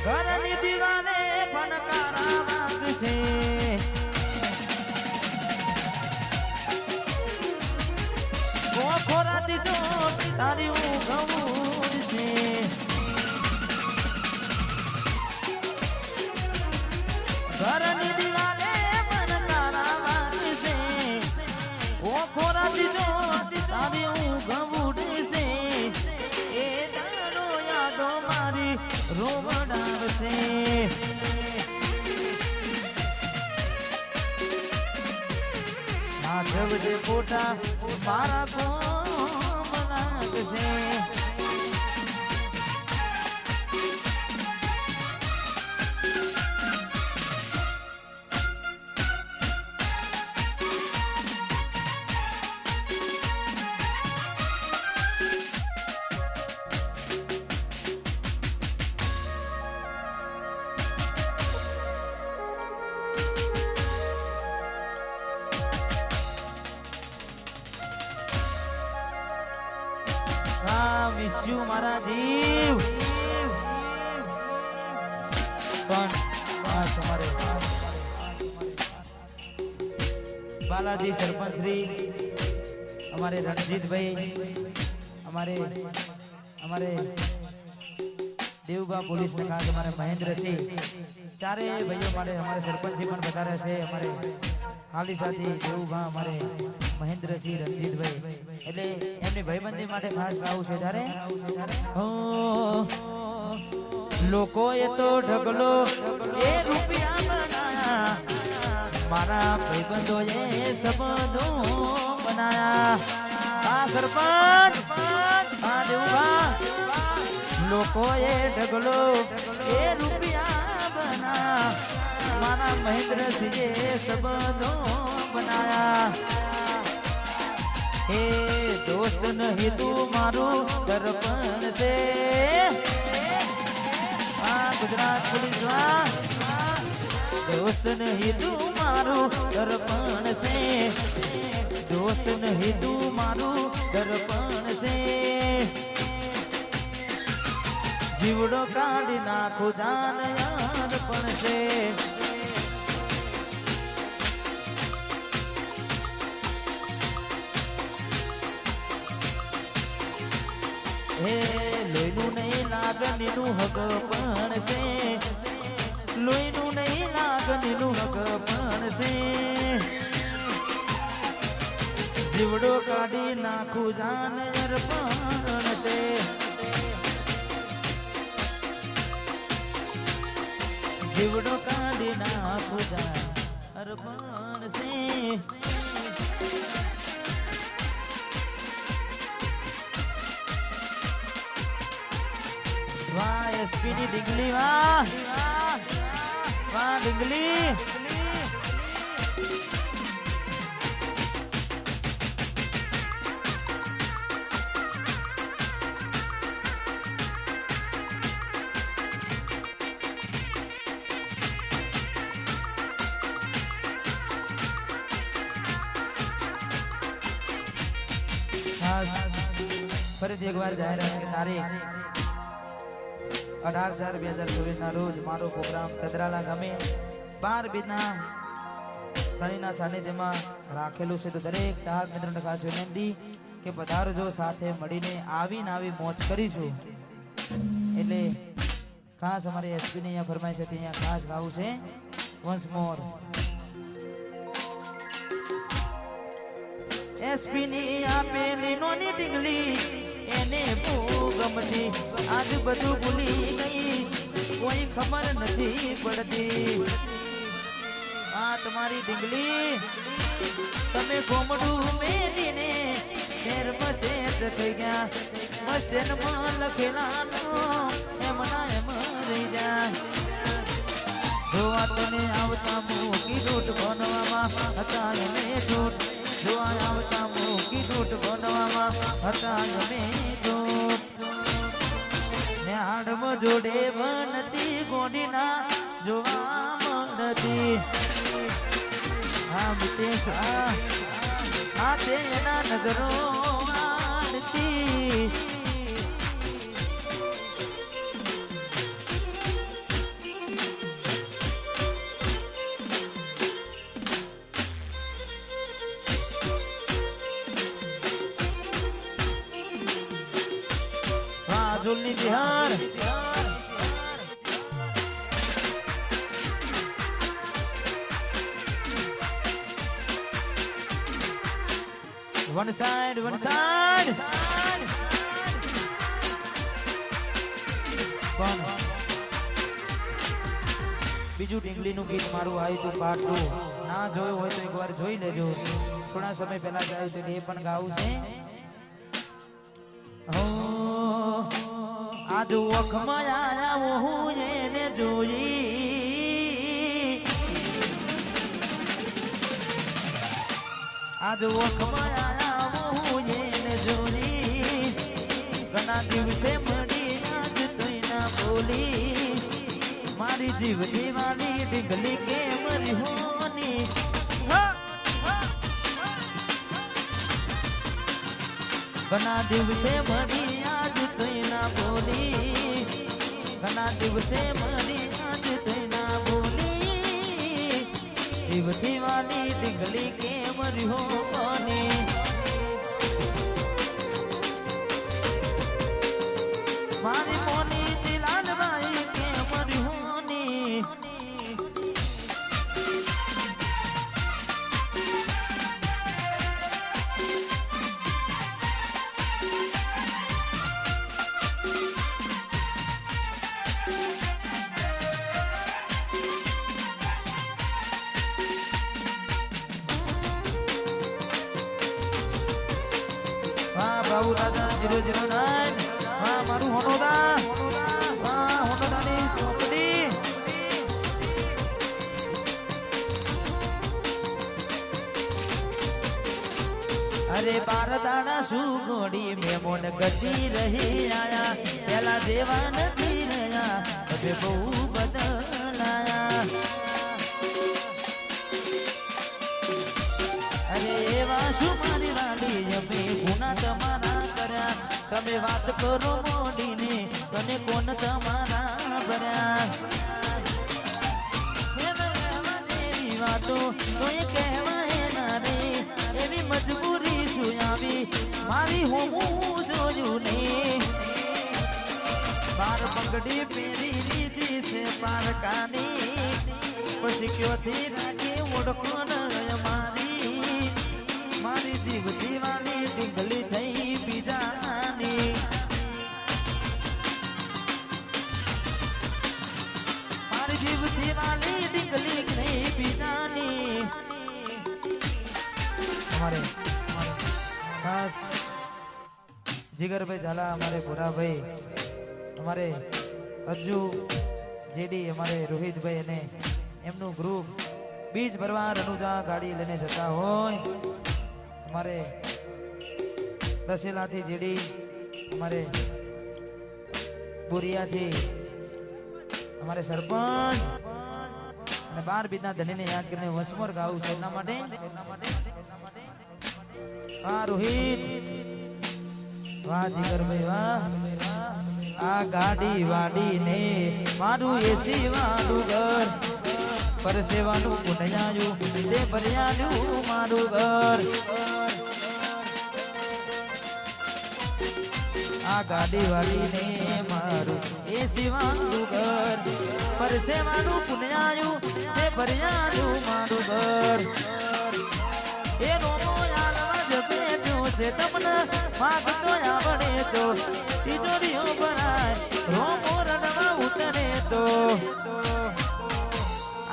ઘરની દીવાને ફનકારા વાગશે. ખોરાતી જો તારી ઊંઘ છે. ઘરની દીવાને ફનકારા વાગશે. ખોરાતી જો તારી ઊંઘ છે. એ તારો યાદો મારી રોવડાવશે. માધવ જે ફોટા મારા કોમ લાગશે. મિસ યુ મારા જીવ. પણ તમારે બાલાજી સરપંચ શ્રી, અમારે રણજીતભાઈ, અમારે દેવબા પોલીસ ને ખાસ અમારે મહેન્દ્રસિંહ, ચારે ભાઈઓ માટે અમારે સરપંચજી પણ બતારે છે. અમારે હાલી સાથી દેવબા, અમારે મહેન્દ્રસિંહ, રણજીતભાઈ, એટલે એમની ભાઈબંધી માટે ખાસ ગાવું છે. ત્યારે લોકો એ તો ઢગલો એ રૂપિયા બનાયા, મારા ભાઈબંધો એ સંબંધો બનાયા. આ સરપંચ આ દેવબા, લોકો એ ઢગલો એ રૂપિયા બનાયા, મારા મહેન્દ્રસિંહે સંબંધો બનાયા. હે દોસ્ત નહીં તું મારું દર્પણ છે. આ ગુજરાત પોલીસમાં દોસ્ત નહીં તું મારું દર્પણ છે. દોસ્ત નહીં તું મારું દર્પણ છે. જીવડો કાઢી નાખું જાન યાર પણ છે. હે લોહીનું નહીં લાગણીનું હક પણ છે. લોહીનું નહીં લાગણીનું હક પણ છે. જીવડો કાઢી નાખું જાન અર્પણ છે. જીવડો કાઢી નાખું જાન અર્પણ છે. વાહ એસપીની ડીંગલી, વાહ વાહ ડીંગલી. ફરીથી એકવાર જાહેરાત કે તારીખ 18/4/2024 ના રોજ મારો પ્રોગ્રામ છદરાલા ગામે 12 બીજના ધણીના સાનિધ્યમાં રાખેલું છે તો દરેક ચાહક મિત્રોને ખાસ વિનંતી કે પધારજો, સાથે મળીને આવીને આવી મોજ કરીશું. એટલે ખાસ અમારી એસપી ની અહીંયા ફરમાઈશ હતી, અહીંયા ખાસ ગાવું છે વન્સ મોર. એસપી ની આપેલી નોની ડીંગલી એને બહુ ગમતી, આજ બધું ભૂલી ગઈ, કોઈ ખબર નથી પડતી. આ તમારી ડીંગલી તમે ગોમડું મેલીને શેર મસેત થઈ ગયા, મસ્તેનમાં લખેલાનો એમના એમ રહી જાય. જોવા તને આવતા મૂકી દૂટ બનવામાં હતા અમે દૂટ, જોવા આવતા મૂકી દૂટ બનવામાં હતા અમે દૂટ. ને હાડમાં જોડે બનતી ગોડીના જોવા માંગતી. હા મિતેશ આ તે એના નજરો આડતી. વાજુલની બિહાર one side પણ બીજું ડીંગલીનું ગીત મારું આવ્યું તું પાર્ટ 2, ના જોયું હોય તો એકવાર જોઈ લેજો. થોડા સમય પહેલા જ આવ્યું હતું, એ પણ ગાવું છે. આજ વખમાં આયા હું એને જોઈ, આજ વખમાં આયા હું એને જોઈ, ઘણા દિવસે મળી આજ તોય ના બોલી, મારી જીવતી વાલી ડીંગલી કેમ હોની. ઘણા દિવસે મળી આજ તોય ના બોલી, ઘણા દિવસે મળી આજ તોય ના બોલી, જીવતી વાલી ડીંગલી કેમ હોની. મારી મોની દિલાલબાઈ કેમ હોની. બાબુ દાદા 009 હા મારું હોનોદા, હા હોનોદાની ચોપડી. અરે બારદાના સુગોડી મેમોન ગતી રહી આયા, પેલા જેવા નથી રહ્યા હવે બહુ બદલાયા. અરે એવા શું મારી વાલી અમે ગુના તમારા કર્યા, તમે વાત કરો મોડીને તને કોણ તમારા ભર્યા. એવી વાતો કોઈ કહેવાય ના રે, એવી મજબૂરી શું આવી મારી હું જોયું ને. બાર પગડી પહેરી લીધી છે પારકાની, પછી ક્યોથી રાખી ઓળખો મારી, મારી જીવતી વાલી ડીંગલી થઈ બીજાની. મારી જીવતી વાલી ડીંગલી થઈ બીજાની. हमारे खास जिगरभाई झाला, हमारे भूराभाई, हमारे अज्जू जेडी, हमारे रोहितभाई અને એમનું ગ્રુપ બીજ ભરવા રનુજા ગાડી લઈને જતા હોય. हमारे દસેલાથી જેડી, हमारे બોરિયાથી हमारे સરપંચ અને 12 બીજના ધણીને યાદ કરીને વસમોર ગાવું છે. એના માટે વાહ રોહિત, વાહ જીગરભાઈ વાહ. આ ગાડી વાડી ને મારું એસી વાળું ઘર, પરસેવાનું પુણ્યાયું તે ભર્યાયું મારું ઘર આ ગાડી વાળીને મારું એ સિવાનું ઘર પરસેવાનું પુણ્યાયું તે ભર્યાયું મારું ઘર એ રોમો યાલવા જપે છે તમને માગતો આવડે તો તિજોરીઓ ભરાય રોમો રડવા ઉતરે તો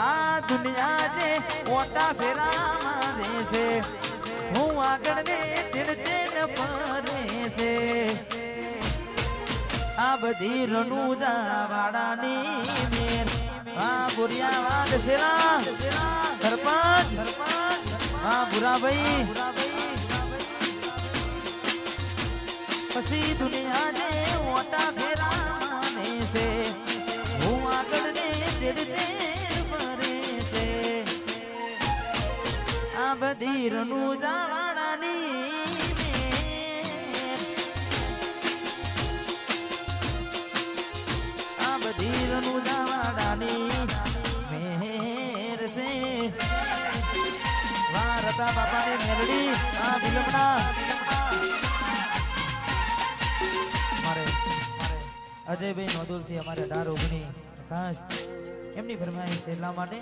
આ દુનિયા જે ઓટા ફેરા મારે છે હું આગળ ને ચીડચીડ ફરે છે આ બધી રણુજા વાળાની મેર આ બુરિયા વાદ શેરા સરપંચ હા ભુરાભાઈ પછી દુનિયા જે ઓટા ફેરા માને છે હું આગળ ને ચીડચીડ ફરે છે આ બધી રણુજા વાળાની આ બધી રણુજા વાળાની મેર છે વારતા બાપાની મેલડી આ બિલમણા અજયભાઈ નોદુલથી અમારે 18-19 ખાસ એમની ફરમાઈશ છે એટલા માટે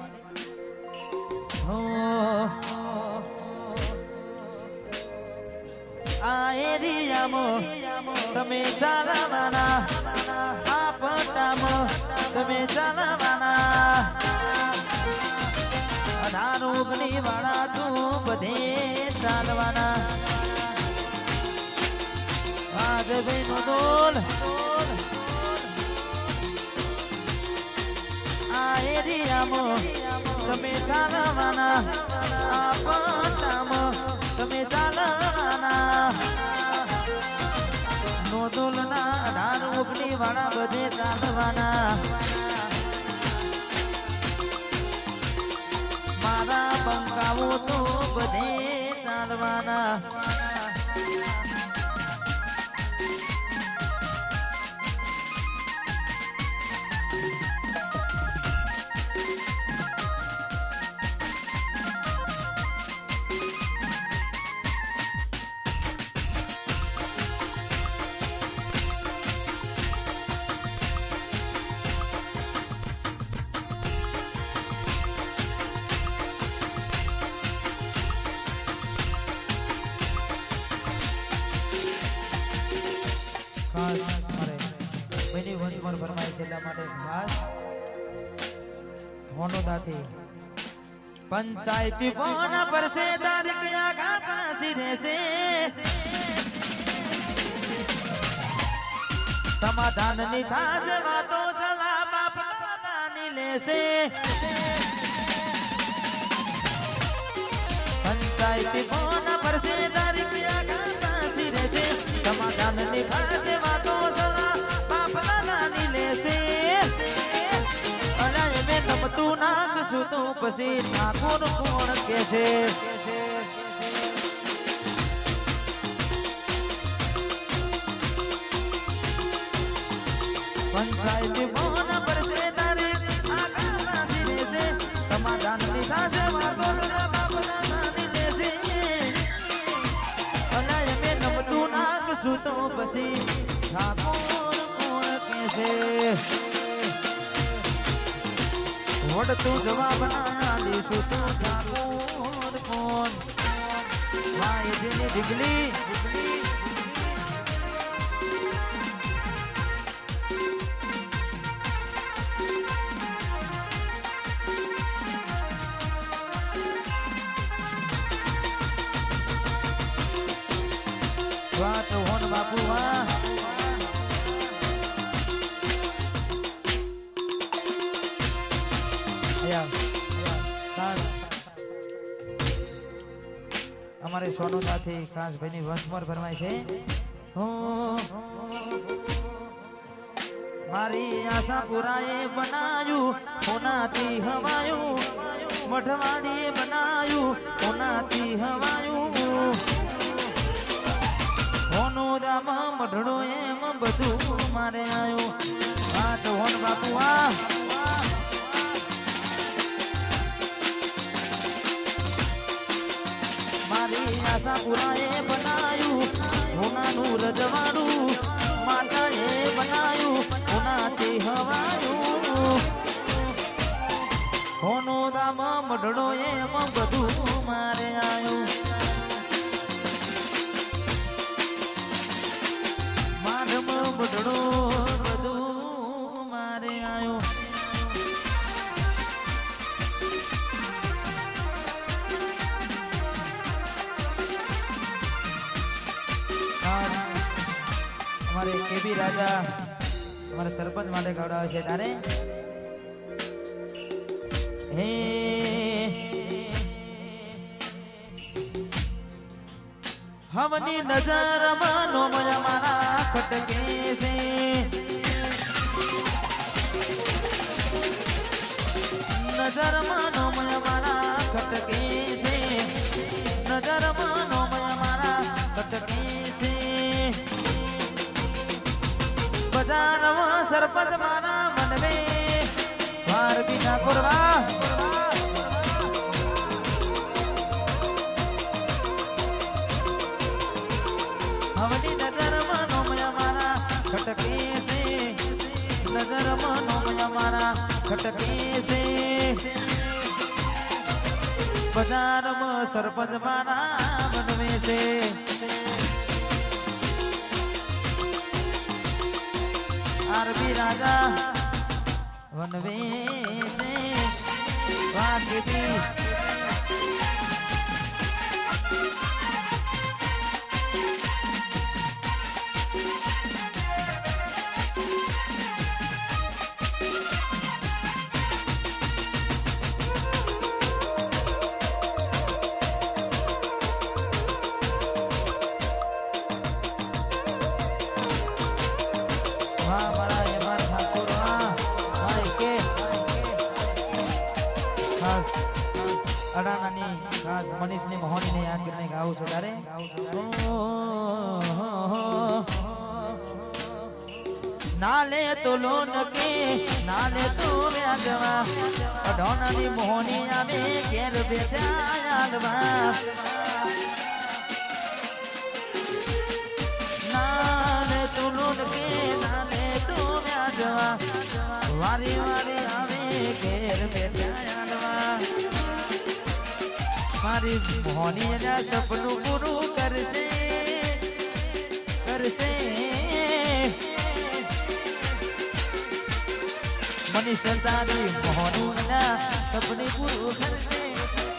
આ એરિયામાં તમે ચાલવાના આ પટ્ટામાં તમે ચાલવાના 18-19 વાળા તું બધે ચાલવાના અજયભાઈ નોદુલ આ એરિયામાં તમે ચાલવાના આ પટ્ટામાં તમે ચાલવાના નોદુલના 18-19 વાળા બધે ચાલવાના મારા બંકાઓ તો બધે ચાલવાના पंचायती कोना पर से दारिया घाटा सिरे से समाधान निधाज वातो सला बाप दादा नीले से पंचायती कोना पर से दारिया घाटा सिरे से समाधान निधाज वातो सला बाप दादा नीले से તું નાખશું તો પછી ઠાકોર કોણ કે છે પંચાયત મોન પર છે તારી આકાશના સિરે છે સમાધાન લીધા છે વાતો બાપના નાની લેશે અલાય મે નમતું નાખશું તો પછી ઠાકોર કોણ કે છે વડ તું જવાબ ના દેશું તું ઠાકોર કોણ વાય જેની ઢીગલી વાહ ચૌહાણ બાપુ વાહ અમારે સોનુદાથી ખાસ ભાઈની વંશમોર ફરમાય છે મારી આશા પુરાએ બનાયું હોનાથી હવાયું મઢવાડીએ બનાયું હોનાથી હવાયું હોનો રામ મઢડો એમ બધું મારે આવ્યું આ તો હોન બાપુ આ મારી આશા પુરાએ બનાયું હોનાનું રજવાડું માતાએ બનાયું હોનાથી હવાયું હોનો રામ મઢડો એમ બધું મારે આયું માધમ મઢડો બધું મારે આયું हमारे केबी राजा हमारे सरपंच माटे गौड़ावे छे तारे हे हमनी नजर मानो मया मारा खटके से नजर मानो मया मारा खटके से नजर मानो मया मारा खटके से बजारवा सरपंच मारा मन में वार बिना कुरवा हमनी नजर मानो मया मारा खटके से नजर मानो मया मारा खटके से बाजार में सरपंच मारा मन में से आरबी राजा वनवे से वाकिबी अडानानी खास मनीष ने मोहनी ने याद करने गाओ छे तारे नाले तो लोन के नाले तो व्याजवा अडानानी मोहनी आवे घेर बेटा यादवा नाले तो लोन के नाले तो व्याजवा वारी वारी आवे घेर बेटा यादवा मारी मोहनी ना सपनू पूरू करसे करसे मनीष तारी मोहनी ना सपने पूरू करसे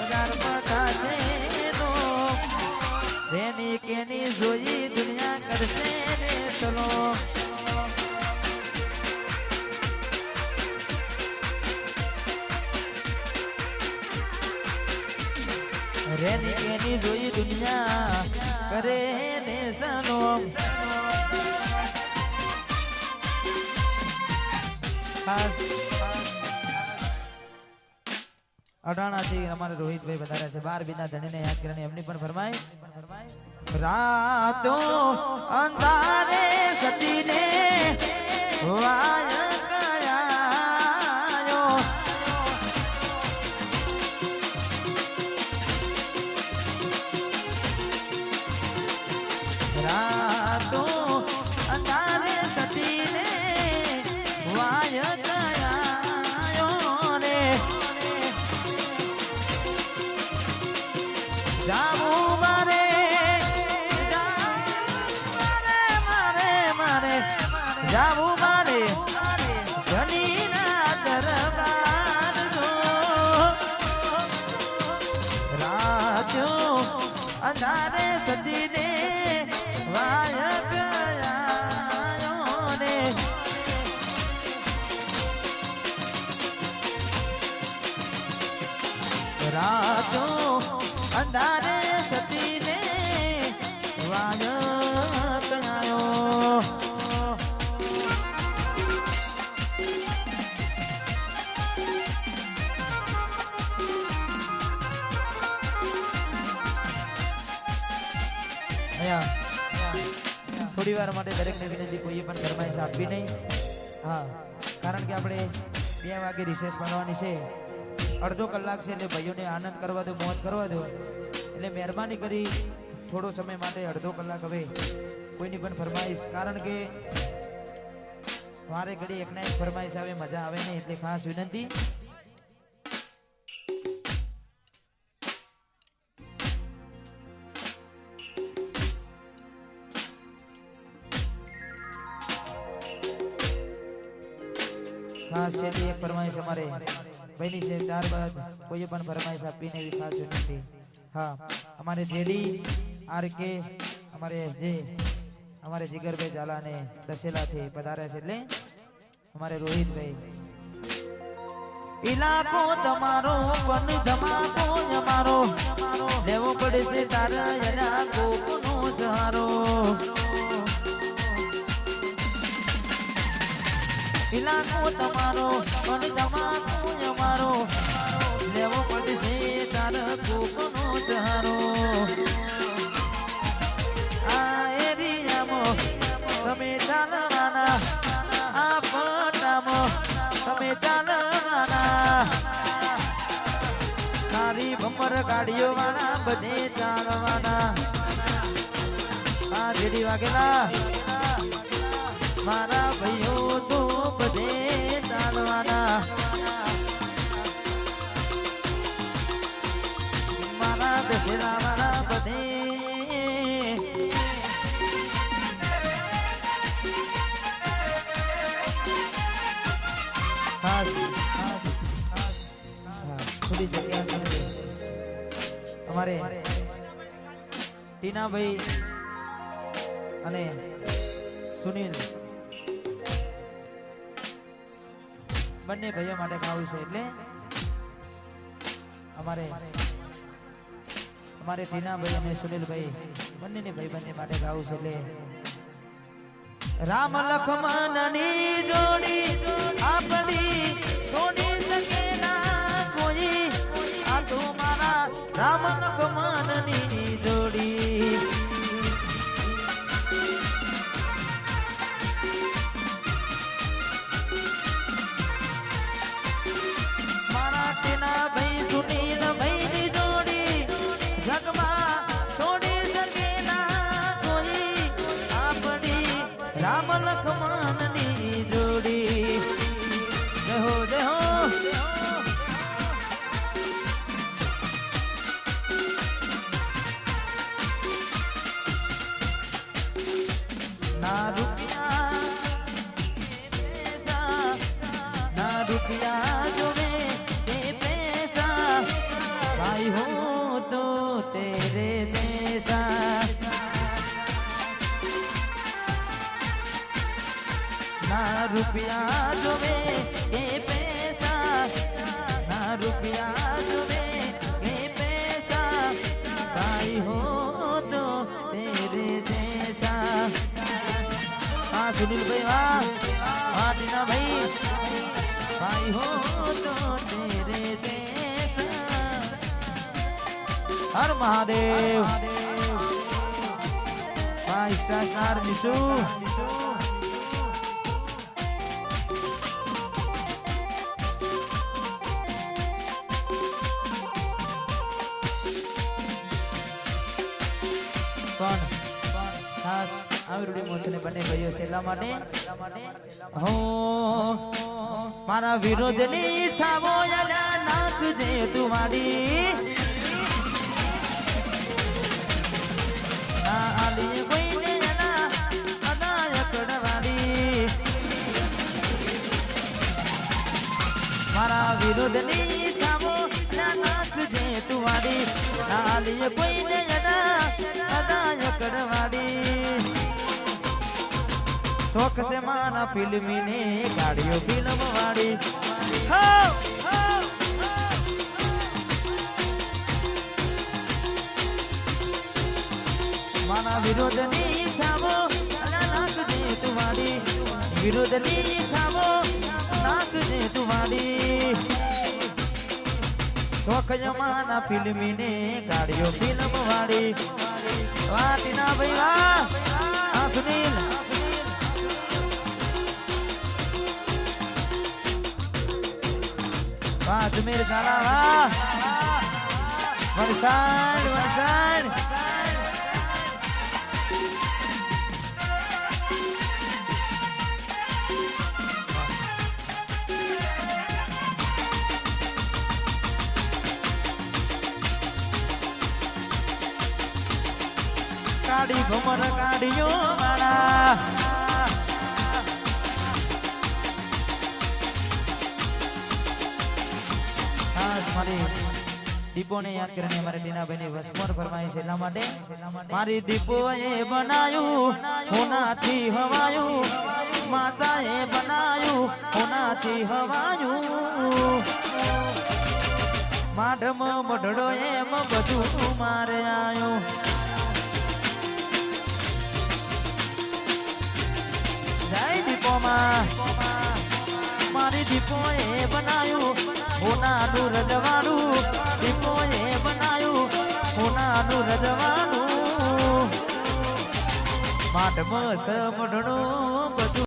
हजार बतासे नो रेनी केनी जोई दुनिया करसे रे चलो रेनी केनी जोई दुनिया करे ने सनो अडाणा जी हमारे रोहित भाई बता रहे थे बार बिना धनी ने याद करने अपनी पर फरमाए रातों अंधारे सती ने वाया जाऊ मारे धनी ना दरबार जो राजो अंधारे सती ने वाया गया ने राजो अंधारे सती ने वाया गया थोड़ी वार माटे दरेक ने विनंती कोई पण फरमाइश आपवी नहीं हाँ कारण के આપણે 2 વાગે રિસેસ બનવાની છે અડધો કલાક છે એટલે ભાઈઓને આનંદ કરવા દો મોજ કરવા દો એટલે મહેરબાની કરી થોડો સમય માટે અડધો કલાક હવે કોઈની પણ ફરમાઈશ, કારણ કે વારે ઘડી એકના એક ફરમાઈશ આવે મજા આવે નહીં, એટલે ખાસ વિનંતી. ખાસ છેલ્લી એક ફરમાઈશ અમારે ભાઈની છે, ત્યારબાદ કોઈ પણ ફરમાઈશ આપીને એવી ખાસ વિનંતી. હા, અમારે જેડી આરકે અમારે જે અમારે જીગરભાઈ ઝાલાને દસેલાથી પધાર્યા છે, એટલે અમારે રોહિતભાઈ. ઇલાકો તમારો પણ ધમાકો અમારો, લેવો પડશે તારા એના કોકનો સહારો. ઇલાકો તમારો પણ ધમાકો અમારો, લેવો પડશે તારા કોકનો સહારો. તમે ચાલવાના, આ પટામાં તમે ચાલવાના, તારી બમ્બર ગાડીઓ વાળા બધે ચાલવાના. આ જેડી વાગેલા મારા ભાઈઓ તો બધે ચાલવાના, મારા દશેરા વાળા બધે. થોડી જગ્યા અમારે ટીનાભાઈ અને સુનિલ બંને ભાઈઓ માટે ગાવું છે, એટલે અમારે ટીનાભાઈ અને સુનિલભાઈ બંને ભાઈ માટે ગાવું છે, એટલે રામ લક્ષ્મણની જોડી આપણી છોડી શકે ના કોઈ, આ તો મારા રામ લક્ષ્મણની જોડી. મારા તેના ભાઈ સુનીલ ભાઈની જોડી જગમાં છોડી શકે ના કોઈ, આપણી રામ લક્ષ્મણની જોડી. જય હો જય હો. ના રૂપિયા પૈસા, ના રૂપિયા જોવે તે પૈસા, ભાઈ હો તો તેરે જૈસા. ના રૂપિયા જોવે એ પૈસા, ના રૂપિયા જોવે એ પૈસા, ભાઈ હો તો તેરે જૈસા. હા સુનિલભાઈ વાહ, હા ટીનાભાઈ, ભાઈ હો તો તેરે જૈસા. હર મહાદેવ. હા સ્ટાર નિશુ. પણ ખાસ આવરુડી મોસને બંને ભાઈઓ છે, એટલા માટે હો મારા વિરોધની છાવો નાખજે તું મારી. ના આલી કોઈને એના અદાય કરવાડી, મારા વિરોધની છાવો નાખજે તું મારી. ના આલી કોઈને એના અદાય કરવાડી. શોખ છે મારા ફિલ્મી ને ગાડીઓ ફિલ્મ વાળી. મારા વિરોધની છાવો નાખજે તું વાળી, વિરોધની છાવો નાખજે તું વાળી. શોખ જમાના ફિલ્મી ને ગાડીઓ ફિલ્મ વાળી. વાહ ટીના ભાઈ વાહ. હા સુનિલ. વાહ જમીર ઝાલા વાહ. વરસાદ વરસાદ કાઢી ઘુમર કાઢ્યો મારા મારી દીપો ને યાદ કરીને મારે ટીનાભાઈ ની વસમોર ફરમાઈ છે એટલા માટે મારી દીપો એ બનાયું હોનાથી હવાયું માતા એ બનાયું હોનાથી હવાયું માઢમ મઢડો એમ બધું મારે આયું જય દીપો માં મારી દીપો એ બનાયું હોનાનું રજવાડું દીપો એ બનાયું હોનાનું રજવાડું માઢમ સમઢણું બધું